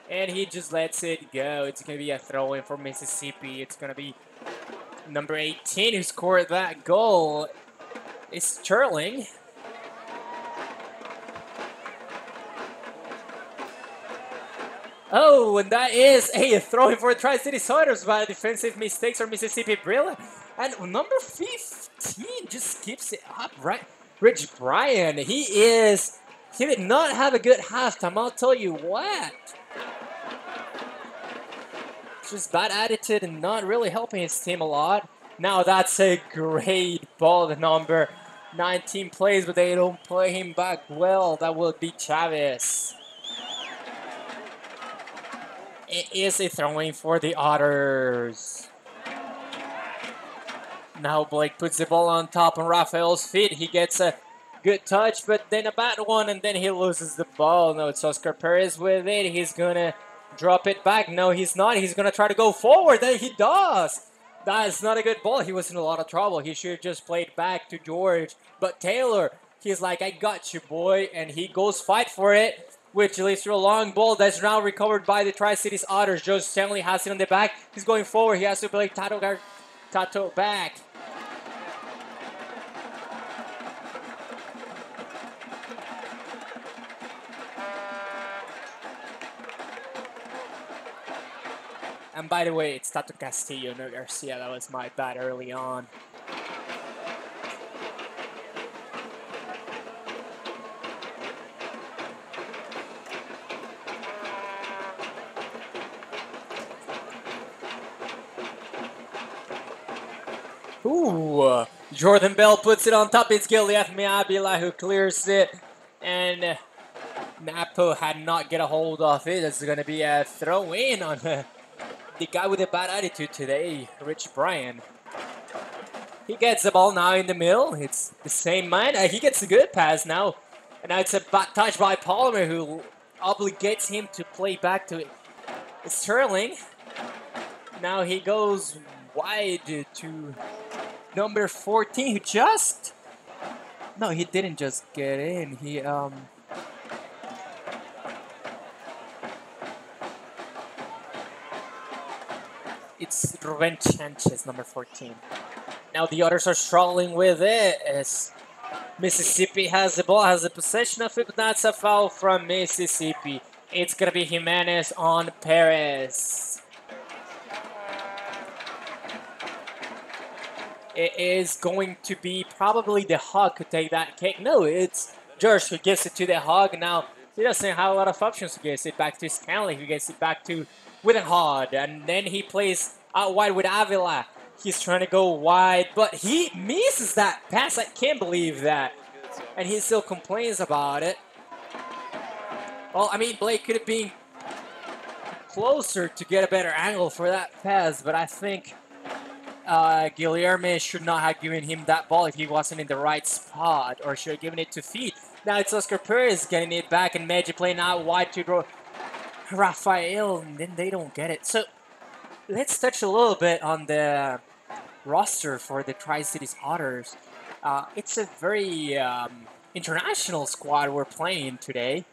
And he just lets it go. It's going to be a throw-in for Mississippi. It's going to be number 18 who scored that goal. It's Sterling. Oh, and that is a throw-in for Tri-City Otters by defensive mistakes for Mississippi Brilla. And number 15 just keeps it up, right? Rich Bryan, he did not have a good halftime, I'll tell you what. Just bad attitude and not really helping his team a lot. Now that's a great ball. The number 19 plays, but they don't play him back well. That will be Chavez. It is a throw-in for the Otters. Now Blake puts the ball on top on Rafael's feet. He gets a good touch, but then a bad one, and then he loses the ball. No, it's Oscar Perez with it. He's gonna drop it back. No, he's not. He's gonna try to go forward. Then he does. That is not a good ball. He was in a lot of trouble. He should have just played back to George. But Taylor, he's like, I got you, boy. And he goes fight for it, which leads to a long ball that's now recovered by the Tri-Cities Otters. Joe Stanley has it on the back. He's going forward. He has to play Tato back. And by the way, it's Tato Castillo, no Garcia. That was my bad early on. Ooh, Jordan Bell puts it on top. It's Gilead Miabila who clears it. And Napo had not get a hold of it. It's going to be a throw-in on the guy with a bad attitude today, Rich Bryan. He gets the ball now in the middle. It's the same man. He gets a good pass now. And now it's a bad touch by Palmer, who obligates him to play back to Sterling. Now he goes wide to number 14, who just... No, he didn't just get in. He, It's Ruben Sanchez, number 14. Now the others are struggling with it as Mississippi has the ball, has the possession of it, but that's a foul from Mississippi. It's going to be Jimenez on Perez. It is going to be probably the Hog who take that kick. No, it's George who gives it to the Hog. Now, he doesn't have a lot of options. He gets it back to Stanley, who gets it back to Hod. And then he plays out wide with Avila. He's trying to go wide, but he misses that pass. I can't believe that. And he still complains about it. Well, I mean, Blake could have been closer to get a better angle for that pass, but I think Guilherme should not have given him that ball if he wasn't in the right spot, or should have given it to feet. Now it's Oscar Perez getting it back, and Meji playing out wide to Rafael, and then they don't get it. So let's touch a little bit on the roster for the Tri-Cities Otters. It's a very international squad we're playing today.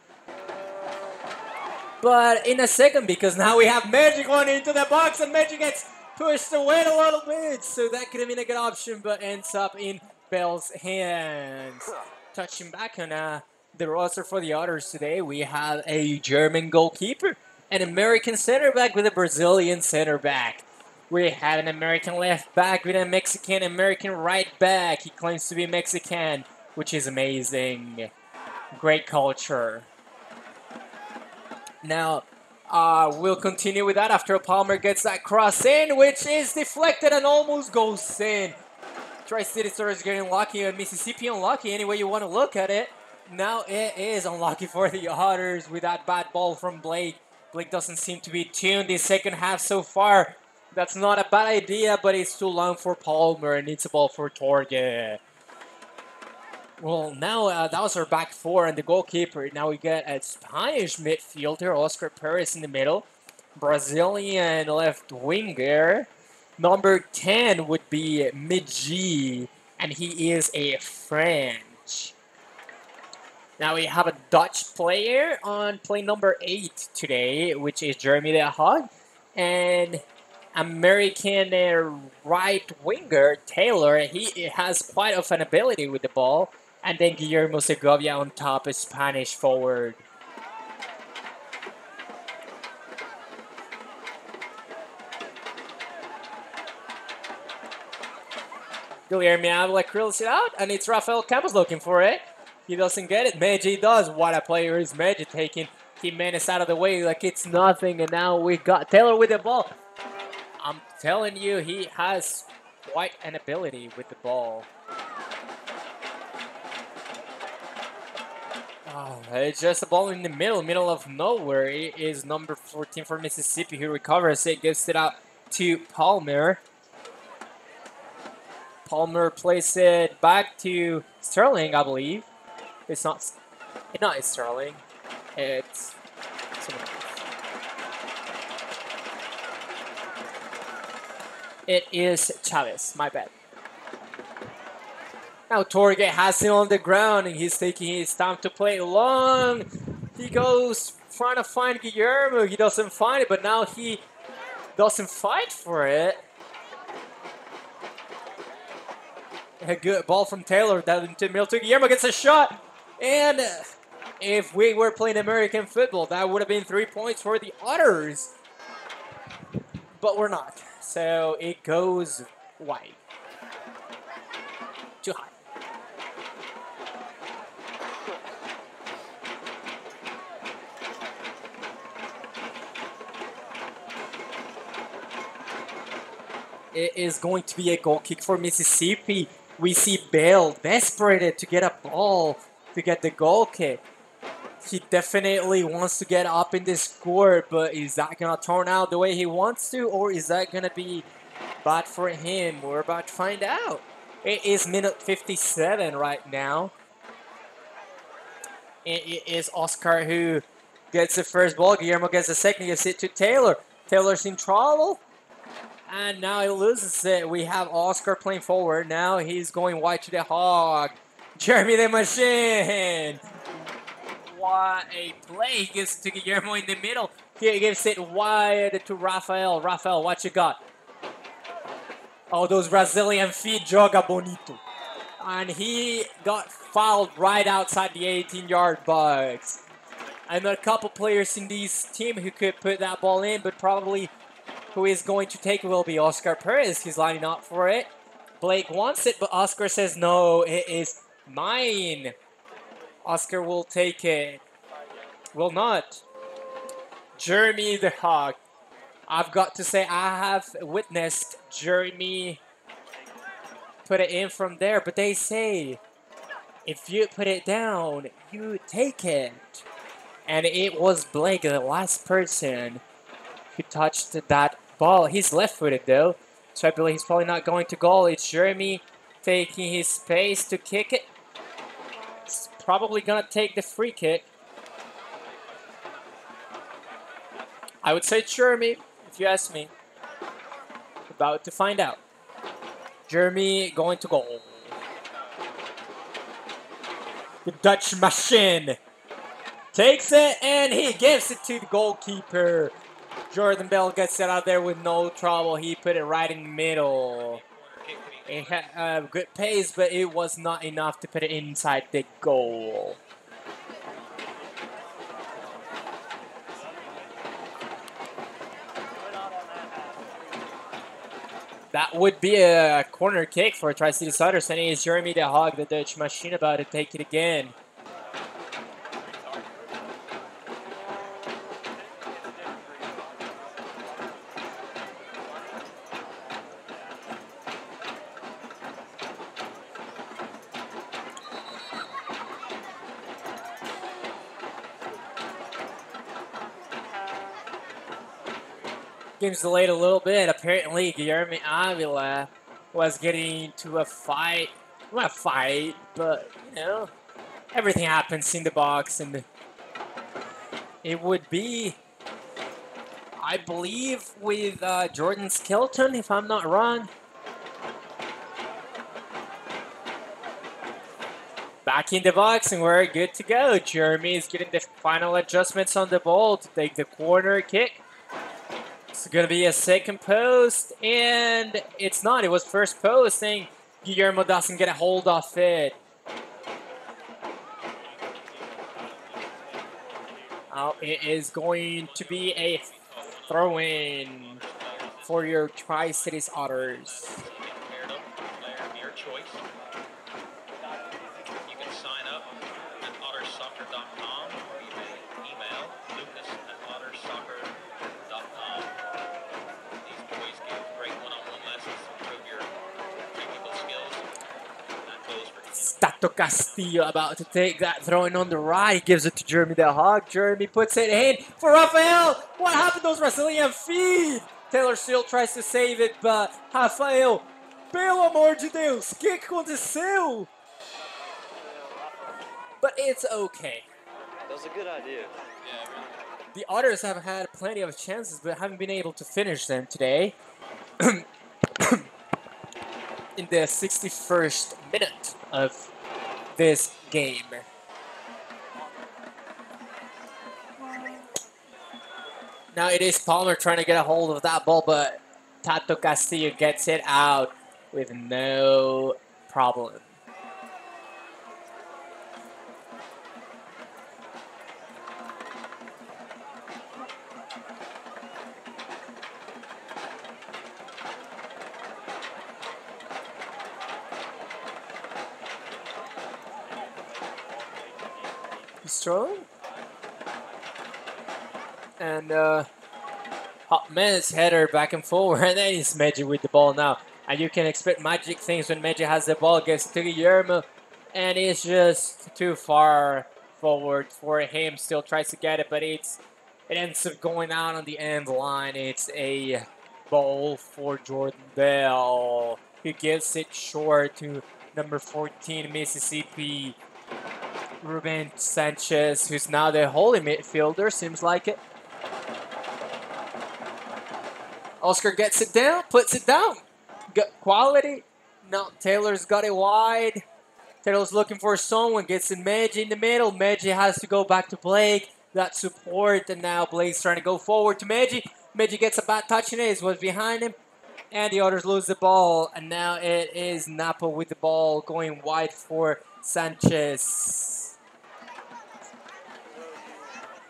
But in a second, because now we have Magic going into the box, and Magic gets pushed away a little bit. So that could have been a good option, but ends up in Bell's hands. Touching back on the roster for the Otters today, we have a German goalkeeper, an American center back with a Brazilian center back. We have an American left back with a Mexican-American right back. He claims to be Mexican, which is amazing. Great culture. Now, we'll continue with that after Palmer gets that cross in, which is deflected and almost goes in. Tri-City is getting lucky, and Mississippi unlucky, any way you want to look at it. Now it is unlucky for the Otters with that bad ball from Blake. Blake doesn't seem to be tuned the second half so far. That's not a bad idea, but it's too long for Palmer and it's a ball for Torge. Well, now that was our back four and the goalkeeper. Now we get a Spanish midfielder, Oscar Perez in the middle, Brazilian left winger. Number 10 would be Miji, and he is a French. Now we have a Dutch player on play number 8 today, which is Jeremy the Hog, and American right winger Taylor. He has quite of an ability with the ball, and then Guillermo Segovia on top, a Spanish forward. Guillermo Avila curls it out, and it's Rafael Campos looking for it. He doesn't get it. Meji does. What a player is Meji, taking Jimenez out of the way like it's nothing, and now we got Taylor with the ball. I'm telling you, he has quite an ability with the ball. Oh, it's just a ball in the middle of nowhere. It is number 14 for Mississippi who recovers it, gives it out to Palmer. Palmer plays it back to Sterling, I believe. It's not it's Sterling. It's someone else. It is Chavez, my bad. Now Torge has it on the ground and he's taking his time to play long. He goes trying to find Guillermo. He doesn't find it, but now he doesn't fight for it. A good ball from Taylor down into the middle to Guillermo, gets a shot. And if we were playing American football, that would have been 3 points for the Otters. But we're not. So it goes wide. Too high. It is going to be a goal kick for Mississippi. We see Bale desperate to get a ball to get the goal kick. He definitely wants to get up in the score, but is that going to turn out the way he wants to, or is that going to be bad for him? We're about to find out. It is minute 57 right now. It is Oscar who gets the first ball. Guillermo gets the second, gives it to Taylor. Taylor's in trouble. And now he loses it. We have Oscar playing forward. Now he's going wide to the Hog. Jeremy the Machine. What a play. He gives it to Guillermo in the middle. He gives it wide to Rafael. Rafael, what you got? Oh, those Brazilian feet, joga bonito. And he got fouled right outside the 18-yard box. I know a couple players in this team who could put that ball in, but probably who is going to take it will be Oscar Perez. He's lining up for it. Blake wants it, but Oscar says, no, it is mine. Oscar will take it. Will not. Jeremy the Hog. I've got to say, I have witnessed Jeremy put it in from there, but they say, if you put it down, you take it. And it was Blake, the last person who touched that ball. He's left-footed though, so I believe he's probably not going to goal. It's Jeremy taking his space to kick it. He's probably gonna take the free kick. I would say Jeremy, if you ask me. About to find out. Jeremy going to goal. The Dutch machine takes it and he gives it to the goalkeeper. Jordan Bell gets it out there with no trouble. He put it right in the middle. It had a good pace, but it was not enough to put it inside the goal. That would be a corner kick for Tri-City Otters, and it is Jeremy the Hog, the Dutch machine, about to take it again. Game's delayed a little bit. Apparently, Guillermo Avila was getting into a fight a fight, but you know, everything happens in the box, and it would be, I believe, with Jordan Skeleton, if I'm not wrong. Back in the box, and we're good to go. Jeremy is getting the final adjustments on the ball to take the corner kick. It's gonna be a second post, and it's not. It was first post, saying Guillermo doesn't get a hold of it. Oh, it is going to be a throw-in for your Tri-Cities Otters.
Paired up player of your choice. You can sign up at ottersoccer.com, or you may email lucas@ottersoccer.com. These boys give great one-on-one lessons to improve your technical skills. That goes for
Tato Castillo about to take that, throwing on the right. Gives it to Jeremy the Hawk. Jeremy puts it in for Rafael. What happened to those Brazilian feet? Taylor still tries to save it, but Rafael, pelo amor de Deus, o que aconteceu? But it's okay.
That was a good idea.
The Otters have had plenty of chances, but haven't been able to finish them today. In the 61st minute of this game. Now it is Palmer trying to get a hold of that ball, but Tato Castillo gets it out with no problem. He's throwing. And Hot Man's header back and forward, and then it's Meji with the ball now. And you can expect magic things when Meji has the ball, gets to Guillermo, and it's just too far forward for him. Still tries to get it, but it ends up going out on the end line. It's a ball for Jordan Bell. He gives it short to number 14, Mississippi, Ruben Sanchez, who's now the holy midfielder, seems like it. Oscar gets it down, puts it down. Got quality. Now Taylor's got it wide. Taylor's looking for someone, gets in Meji in the middle. Meji has to go back to Blake. That support, and now Blake's trying to go forward to Meji. Meji gets a bad touch in it, was behind him. And the Otters lose the ball, and now it is Napo with the ball going wide for Sanchez.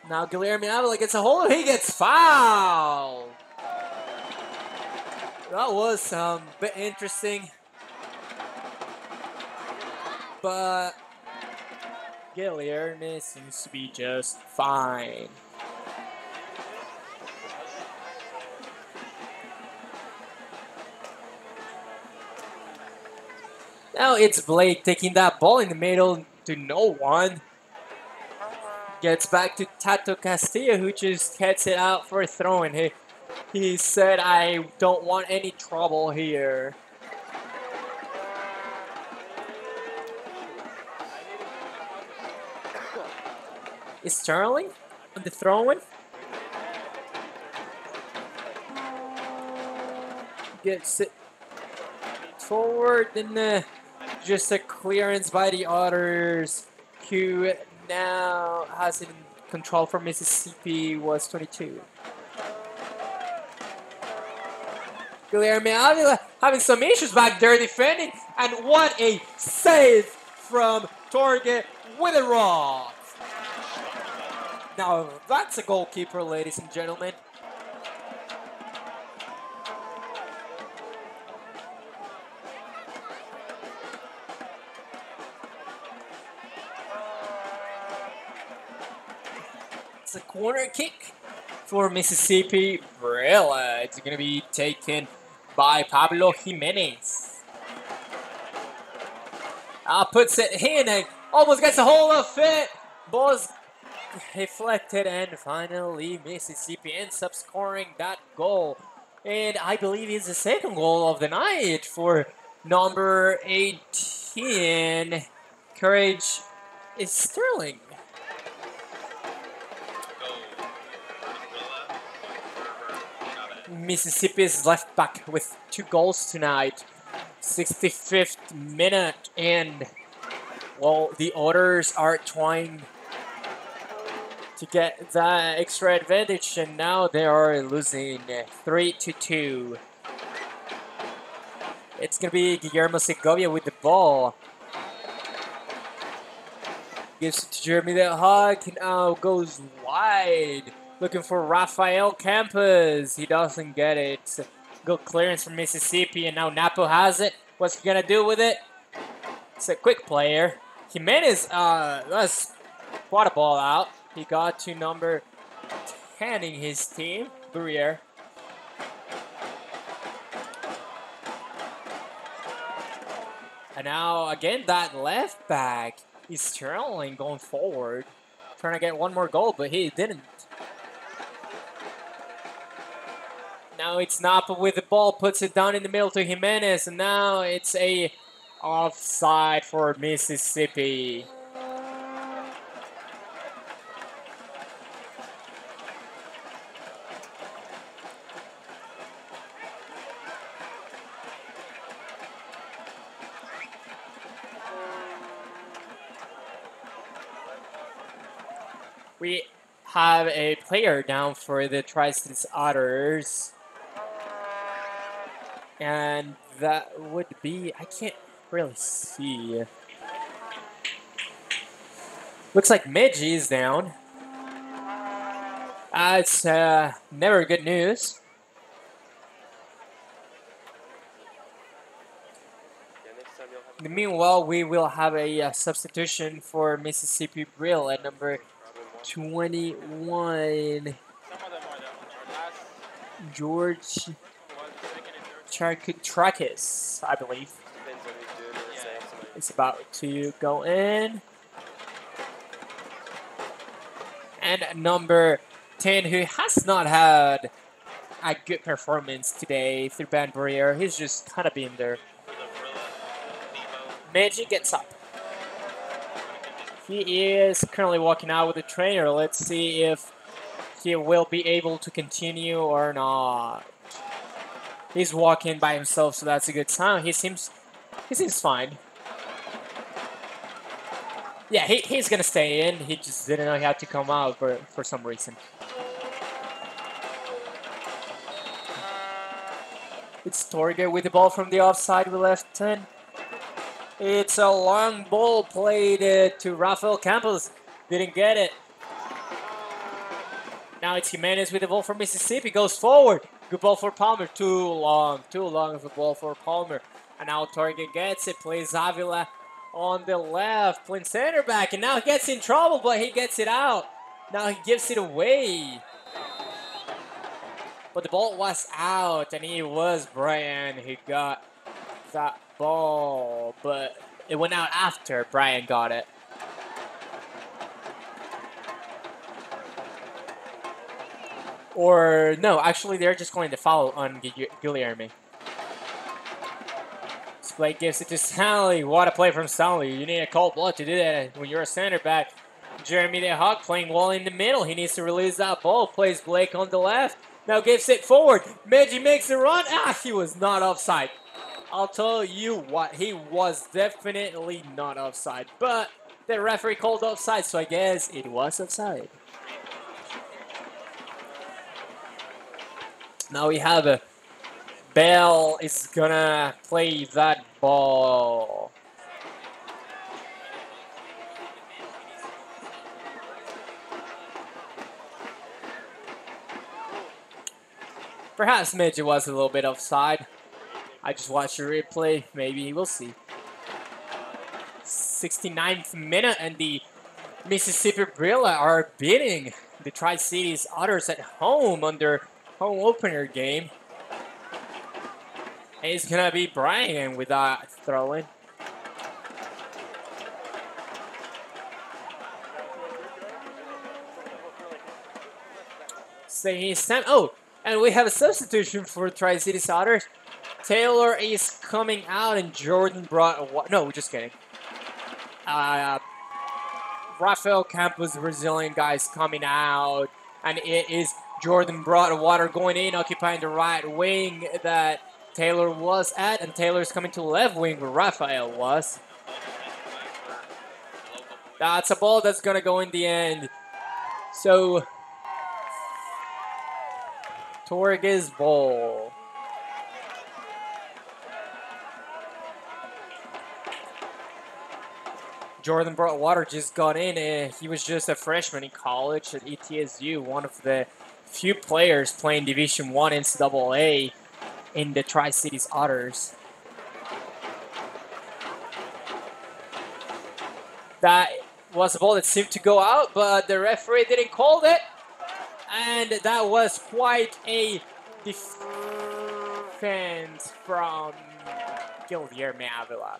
Now Guillermo Avila gets a hold of it, he gets fouled. That was a bit interesting. But Guillermo seems to be just fine. Now it's Blake taking that ball in the middle to no one. Gets back to Tato Castillo, who just gets it out for a throw-in. He said, I don't want any trouble here. Is Sterling on the throw-in? Gets it forward, and just a clearance by the Otters, who now has it in control for Mississippi, was 22. Guillermo Avila having some issues back there defending, and what a save from Torge Witherroth. Now that's a goalkeeper, ladies and gentlemen. It's a corner kick for Mississippi. Brilla. It's going to be taken by Pablo Jimenez. Puts it in and almost gets a hold of it. Ball's deflected, and finally Mississippi ends up scoring that goal. And I believe it's the second goal of the night for number 8. 15. Courage is Sterling. Mississippi's left back with 2 goals tonight. 65th minute, and well, the Otters are trying to get that extra advantage, and now they are losing 3-2. It's gonna be Guillermo Segovia with the ball. Gives it to Jeremy the Hawk, now goes wide. Looking for Rafael Campos. He doesn't get it. Good clearance from Mississippi, and now Napo has it. What's he gonna do with it? It's a quick player. Jimenez does quite a ball out. He got to number 10 in his team, Brilla. And now again that left back is Sterling going forward, trying to get one more goal, but he didn't. Now it's Napa with the ball, puts it down in the middle to Jimenez, and now it's a offside for Mississippi. We have a player down for the Tri-Cities Otters. And that would be, I can't really see. Looks like Meji is down. It's never good news. Meanwhile, we will have a substitution for Mississippi Brilla at number 21. George Charkutrakis, I believe. It's about to go in. And number 10, who has not had a good performance today through Van Brier. He's just kind of been there. Meji gets up. He is currently walking out with the trainer. Let's see if he will be able to continue or not. He's walking by himself, so that's a good sign. He seems fine. Yeah, he's gonna stay in. He just didn't know he had to come out for some reason. It's Torge with the ball from the offside with left 10. It's a long ball played to Rafael Campos. Didn't get it. Now it's Jimenez with the ball from Mississippi. Goes forward. Good ball for Palmer. Too long of a ball for Palmer. And now Torge gets it. Plays Avila on the left. Playing center back. And now he gets in trouble, but he gets it out. Now he gives it away. But the ball was out, and it was Brian who got that ball. But it went out after Brian got it. Or, no, actually they're just going to foul on Guilherme. Blake gives it to Stanley. What a play from Stanley. You need a cold blood to do that when you're a center back. Jeremy the Hawk playing well in the middle. He needs to release that ball. Plays Blake on the left. Now gives it forward. Meji makes the run. He was not offside. I'll tell you what, he was definitely not offside. But the referee called offside, so I guess it was offside. Now we have a Bell is gonna play that ball. Perhaps Meji was a little bit offside. I just watched the replay. Maybe we'll see. 69th minute, and the Mississippi Brilla are beating the Tri-Cities Otters at home on their home opener game. And it's gonna be Brian with that throw-in. So he's time. Oh, and we have a substitution for Tri-Cities Otters. Taylor is coming out and Jordan brought... No, just kidding. Rafael Campos, Brazilian guys coming out. And it is Jordan Broadwater going in, occupying the right wing that Taylor was at. And Taylor's coming to left wing where Rafael was. That's a ball that's going to go in the end. So, Torge's ball. Jordan Broadwater just got in. He was just a freshman in college at ETSU, one of the few players playing Division I NCAA in the Tri-Cities Otters. That was a ball that seemed to go out, but the referee didn't call it. And that was quite a defense from Guilherme Avila.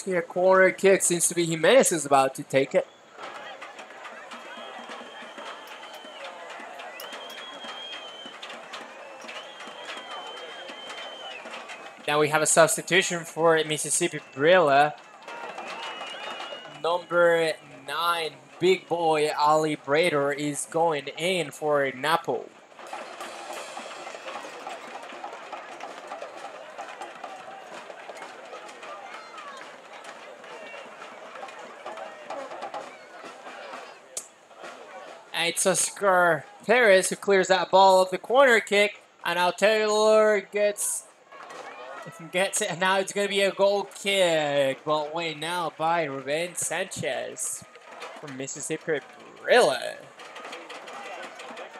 Here, corner kick seems to be Jimenez is about to take it. Now we have a substitution for Mississippi Brilla. Number 9, big boy Ali Brader is going in for Napo. It's Oscar Perez who clears that ball of the corner kick, and now Taylor gets it, and now it's going to be a goal kick, but wait now by Ruben Sanchez from Mississippi Brilla.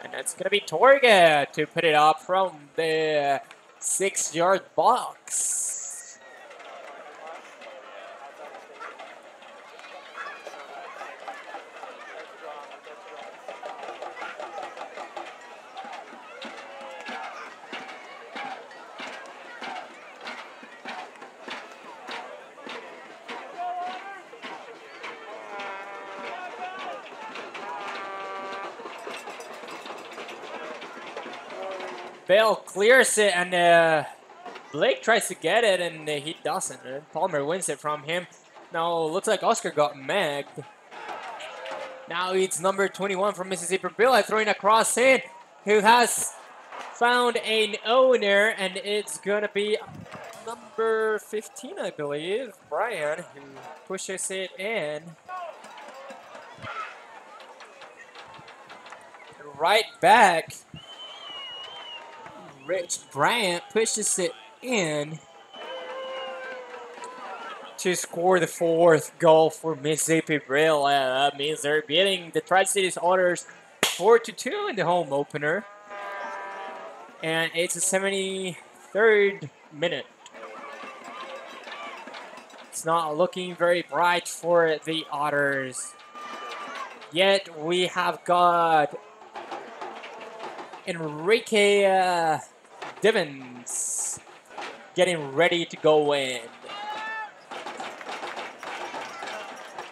And that's going to be Torge to put it up from the 6-yard box. Bell clears it, and Blake tries to get it, and he doesn't. Palmer wins it from him. Now, looks like Oscar got magged. Now it's number 21 from Mississippi Brilla throwing a cross in, who has found an owner, and it's going to be number 15, I believe, Brian, who pushes it in. Right back. Rich Bryant pushes it in to score the 4th goal for Mississippi Brilla. That means they're beating the Tri-Cities Otters 4-2 in the home opener. And it's the 73rd minute. It's not looking very bright for the Otters. Yet we have got Enrique Divins getting ready to go in.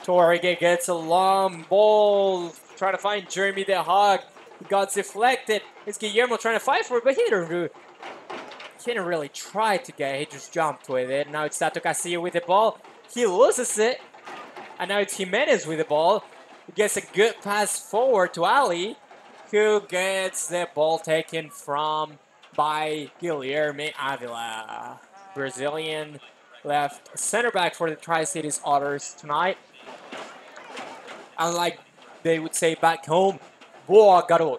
Torge gets a long ball, trying to find Jeremy the Hog. He got deflected. It's Guillermo trying to fight for it, but he didn't really try to get it. He just jumped with it. Now it's Tato Castillo with the ball. He loses it. And now it's Jimenez with the ball. He gets a good pass forward to Ali, who gets the ball taken from by Guilherme Avila. Brazilian left center back for the Tri-Cities Otters tonight. Unlike they would say back home, boa garoto.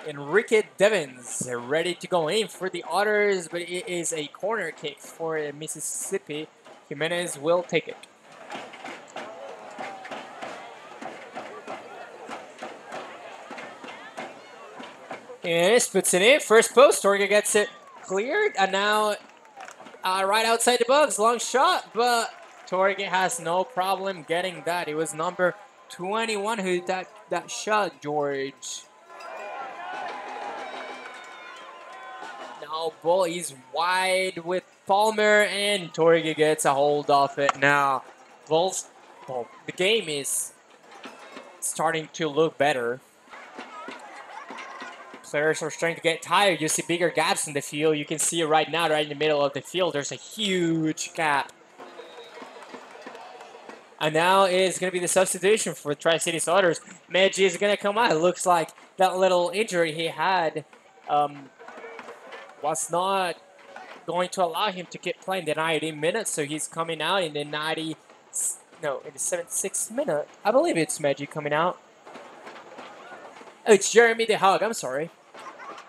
Enrique Devins ready to go in for the Otters, but it is a corner kick for Mississippi. Jimenez will take it. Jimenez puts it in. First post. Torge gets it cleared. And now Right outside the box, long shot, but Torge has no problem getting that. It was number 21 who hit that shot, George. Now ball is wide with Palmer, and Torge gets a hold of it. Now, well, the game is starting to look better. Players are starting to get tired. You see bigger gaps in the field. You can see it right now, right in the middle of the field. There's a huge gap. And now is going to be the substitution for Tri-Cities Otters. Meji is going to come out. It looks like that little injury he had was not going to allow him to keep playing the 90 minutes. So he's coming out in the in the 76th minute. I believe it's Meji coming out. Oh, it's Jeremy the Hog. I'm sorry.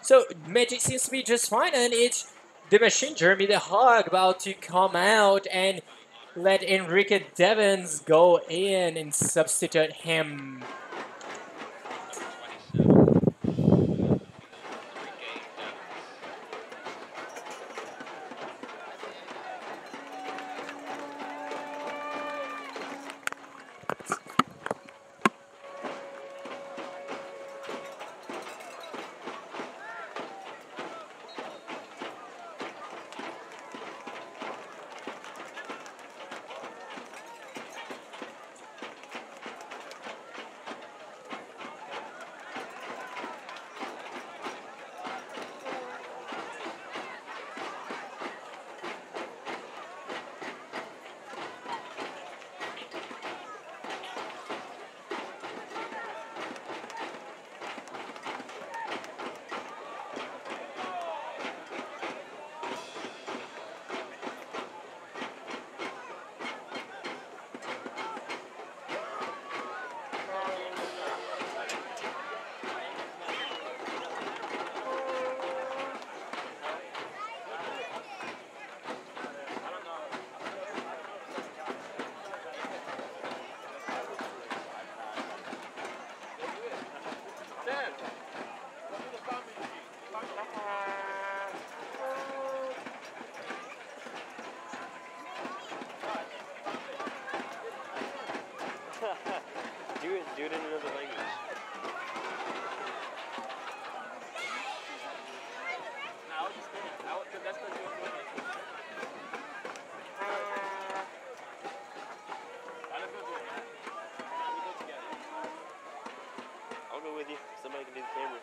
So Meji seems to be just fine, and it's the machine Jeremy the Hog about to come out and let Enrique Devons go in and substitute him.
27.
Do it in another language. I'll go with you. Somebody can do the camera.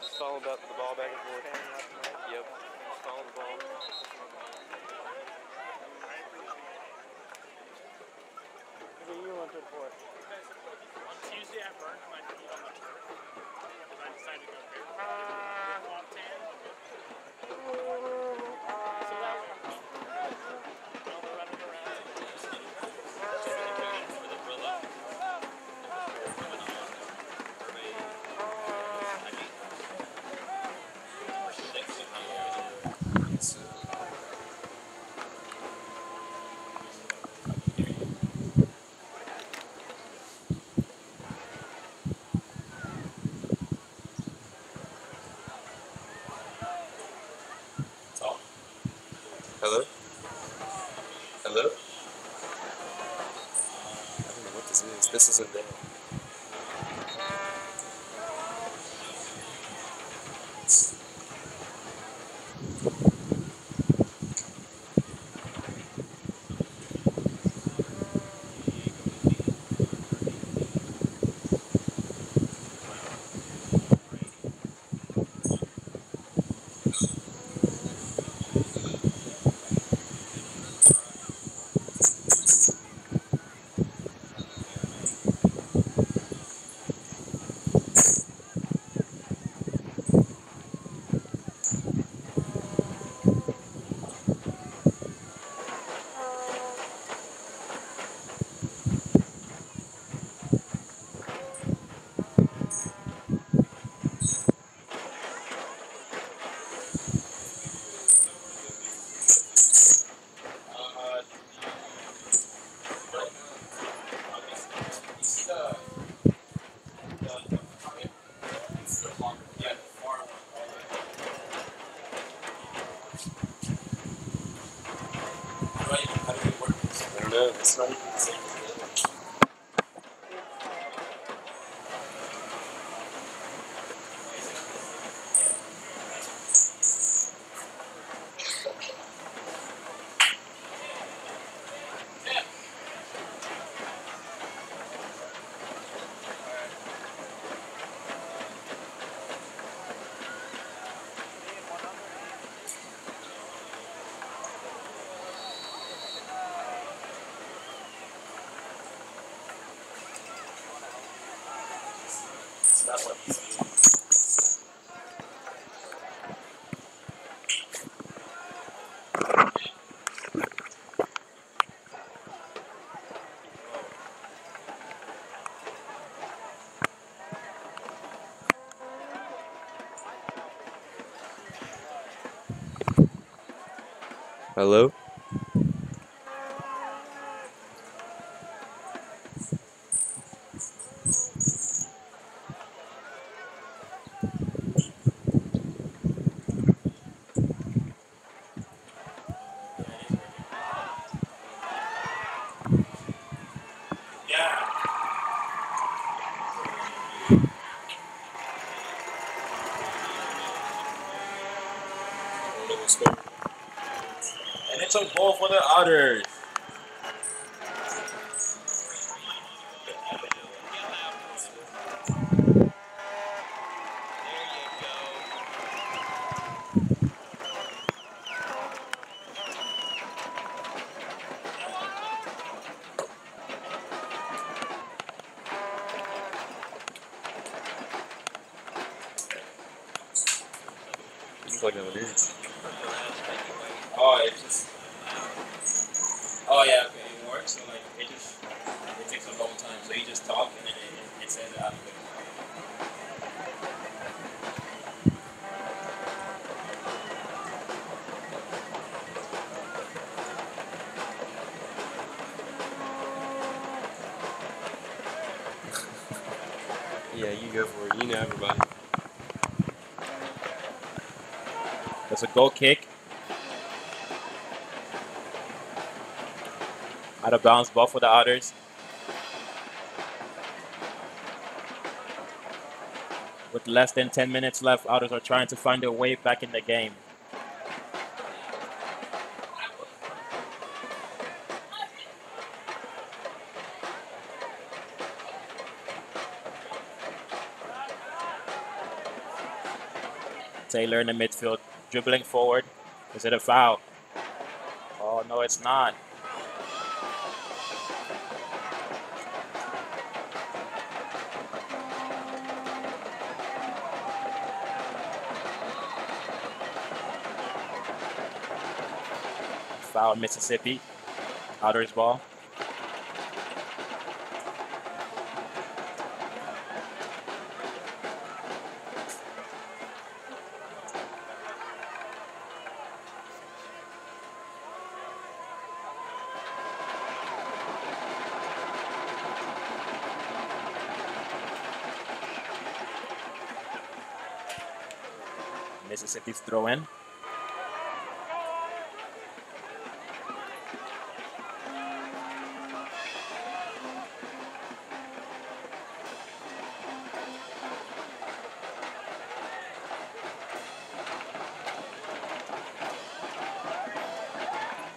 Just follow about the ball back and forth. Yep. Just follow the ball. What are you wanting for?
On Tuesday I burned my feet on the turf because I decided to go barefoot. Walk tan. So that all the running around.
For the Brilla.
Hello? Hello? I don't know what this is. This isn't there. How do you work this? I don't know. It's not even the same. It's not what you see. Hello? And it's a goal for the Otters. Like it is. Oh, it's just. Oh yeah, okay, it works. So like it takes a long time. So you just talk and then it says it out of it. Yeah, you go for it. You know everybody. That's a goal kick. Out of bounds ball for the Otters. With less than 10 minutes left, Otters are trying to find their way back in the game. Taylor in the midfield, dribbling forward. Is it a foul? Oh, no, it's not. Foul, Mississippi. Otters ball. Mississippi's throw in.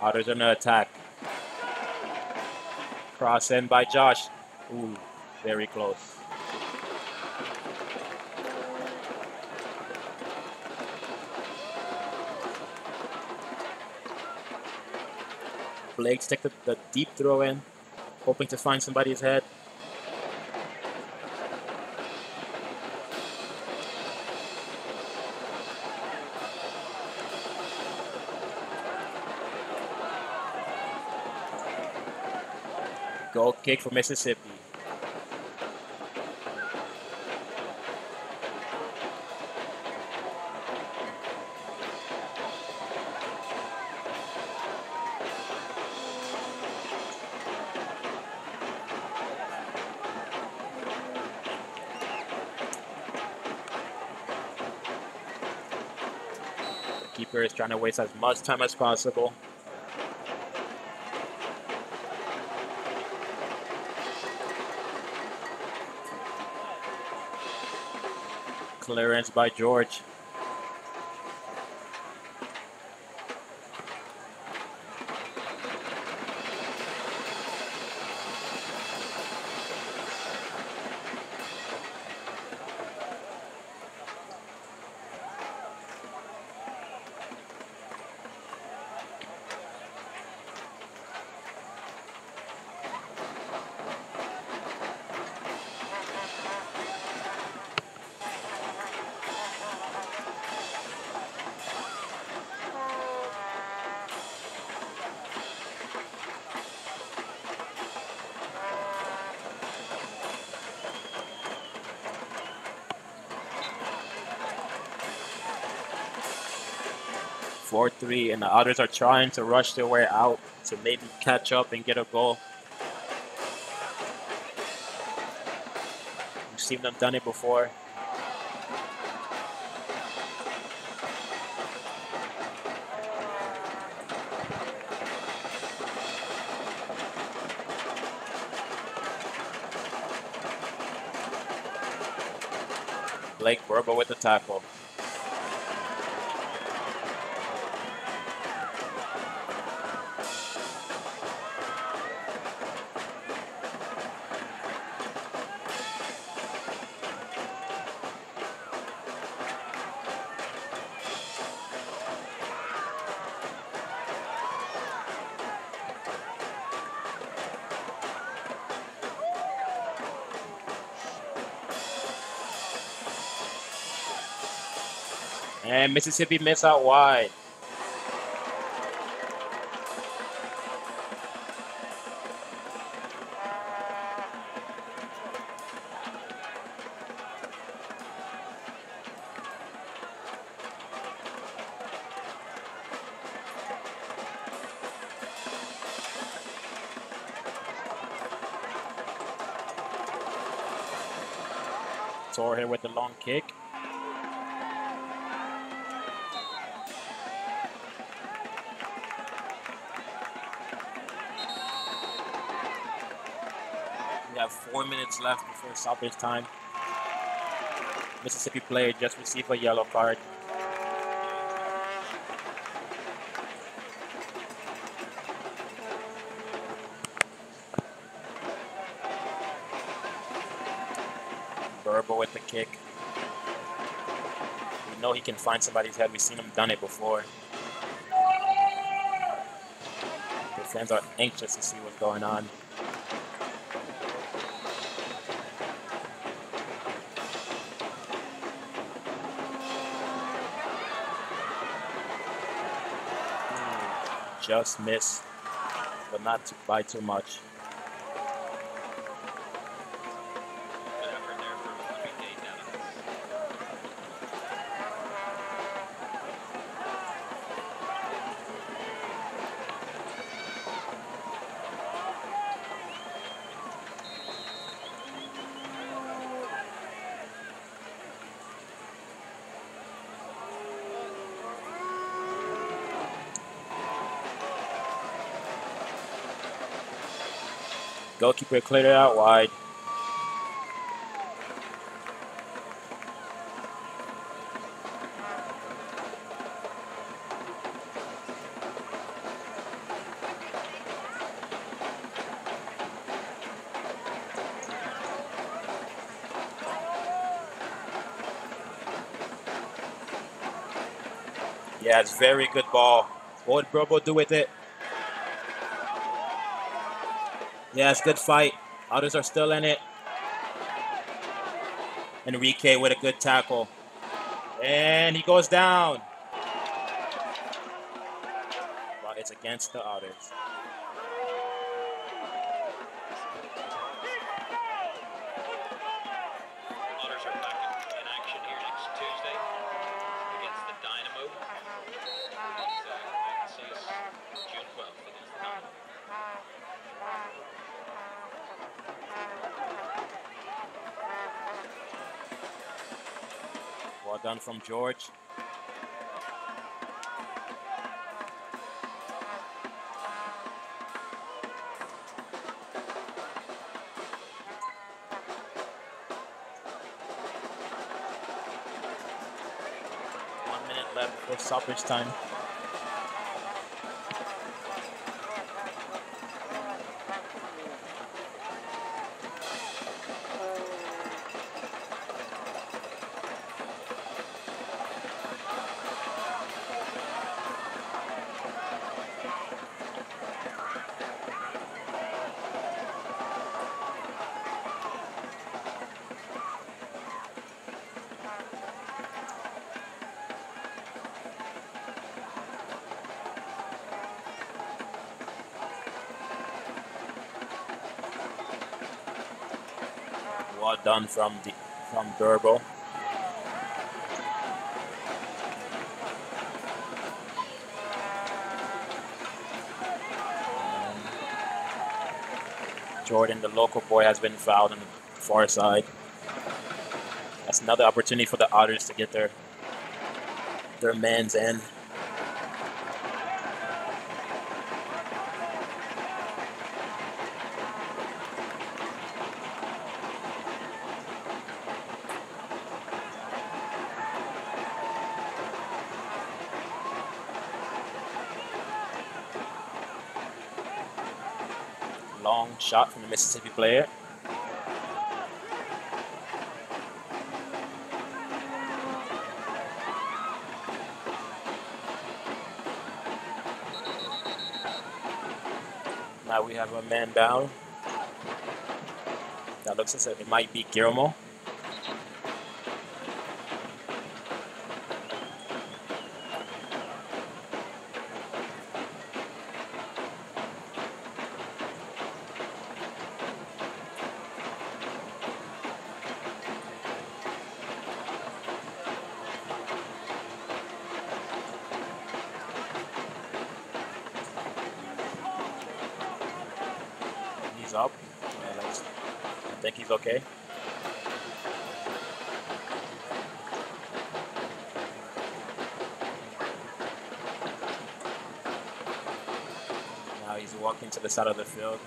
Otters on the attack. Cross in by Josh. Ooh, very close. Blake's take the deep throw in, hoping to find somebody's head. Goal kick for Mississippi. Walker is trying to waste as much time as possible. Clearance by George. Four, 3, and the Otters are trying to rush their way out to maybe catch up and get a goal. We've seen them done it before. Blake Burba with the tackle. And Mississippi miss out wide. Torre with the long kick. We have 4 minutes left before stoppage time. Mississippi player just received a yellow card. Burba with the kick. We know he can find somebody's head. We've seen him done it before. The fans are anxious to see what's going on. Just missed, but not by too much.
Good effort there for Olympic Day, Devin.
Goalkeeper cleared it out wide. Yeah, it's very good ball. What would Brobo do with it? Yeah, it's good fight. Others are still in it. Enrique with a good tackle. And he goes down. But it's against the Otters.
Otters are back in action here next Tuesday against the Dynamo. See us June 12th against the Dynamo.
Well done from George. left before stoppage time. Well done from Durbo. Jordan, the local boy, has been fouled on the far side. That's another opportunity for the Otters to get their man's end. Long shot from the Mississippi player. Now we have a man down. That looks as if it might be Guillermo. He's up. I think he's okay. Now he's walking to the side of the field.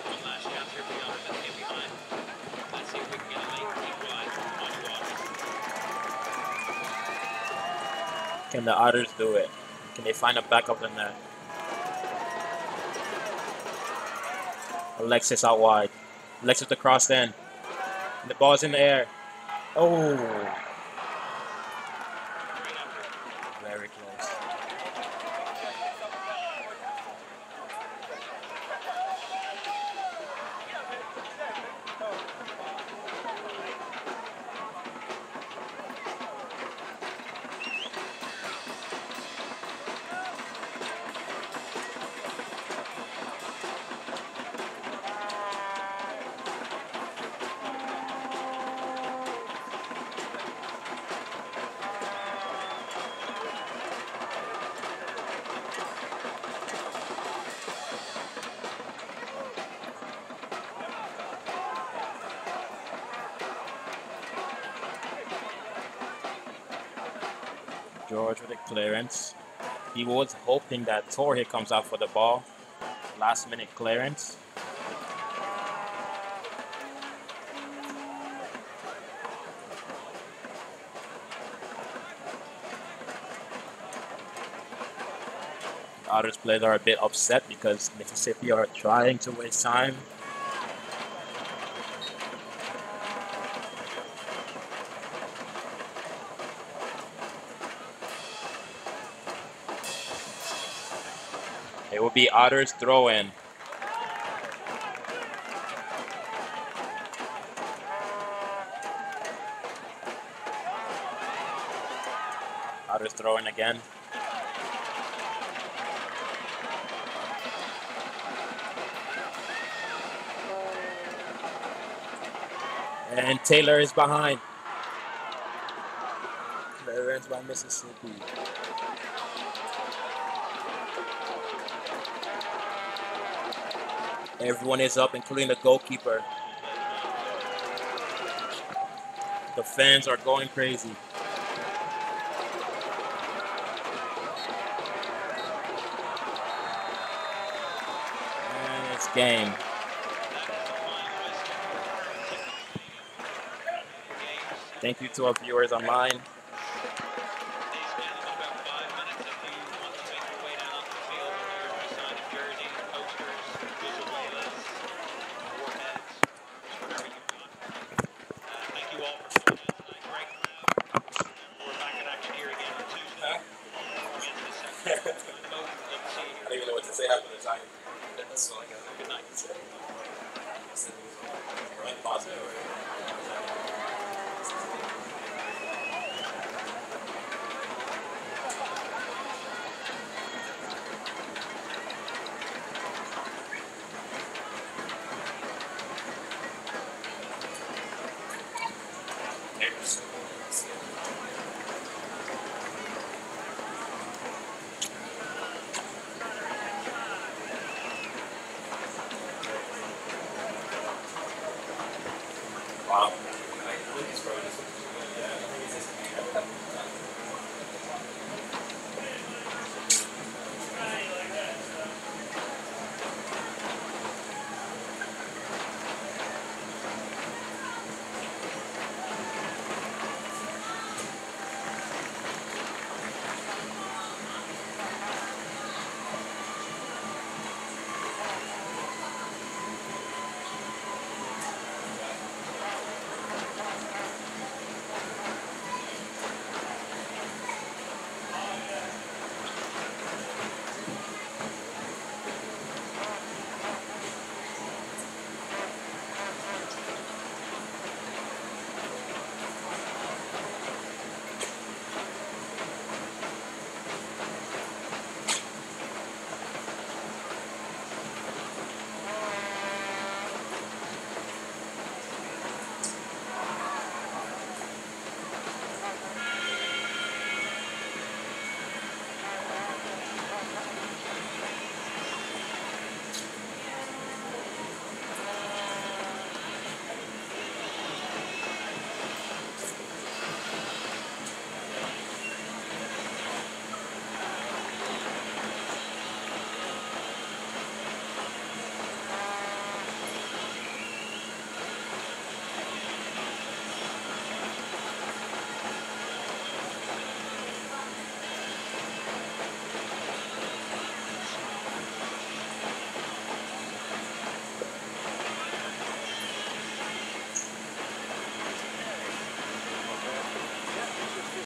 One last chance here for the Otters to get behind. Let's see if we can get a late equalizer on the Otters.
Can the Otters do it? Can they find a backup in there? Alexis out wide. Alexis the cross in. The ball's in the air. Oh. Very close. George with a clearance. He was hoping that Torre comes out for the ball. Last minute clearance. The Otters players are a bit upset because Mississippi are trying to waste time. It will be Otters throw-in. Otters throw-in again. And Taylor is behind. Clearance by Mississippi. Everyone is up, including the goalkeeper. The fans are going crazy. And it's game. Thank you to our viewers online.
Ladies and gentlemen, about 5 minutes if you want to make your way down onto the field with your signed jerseys, posters, abuelas, warheads, whatever you've got. Thank you all for coming in tonight. Great crowd. We're back in action here again on Tuesday. Into the second. Love to see you.
I don't even know what to say half of the time. That's all I got.
Good night.
Right, pause it or? There's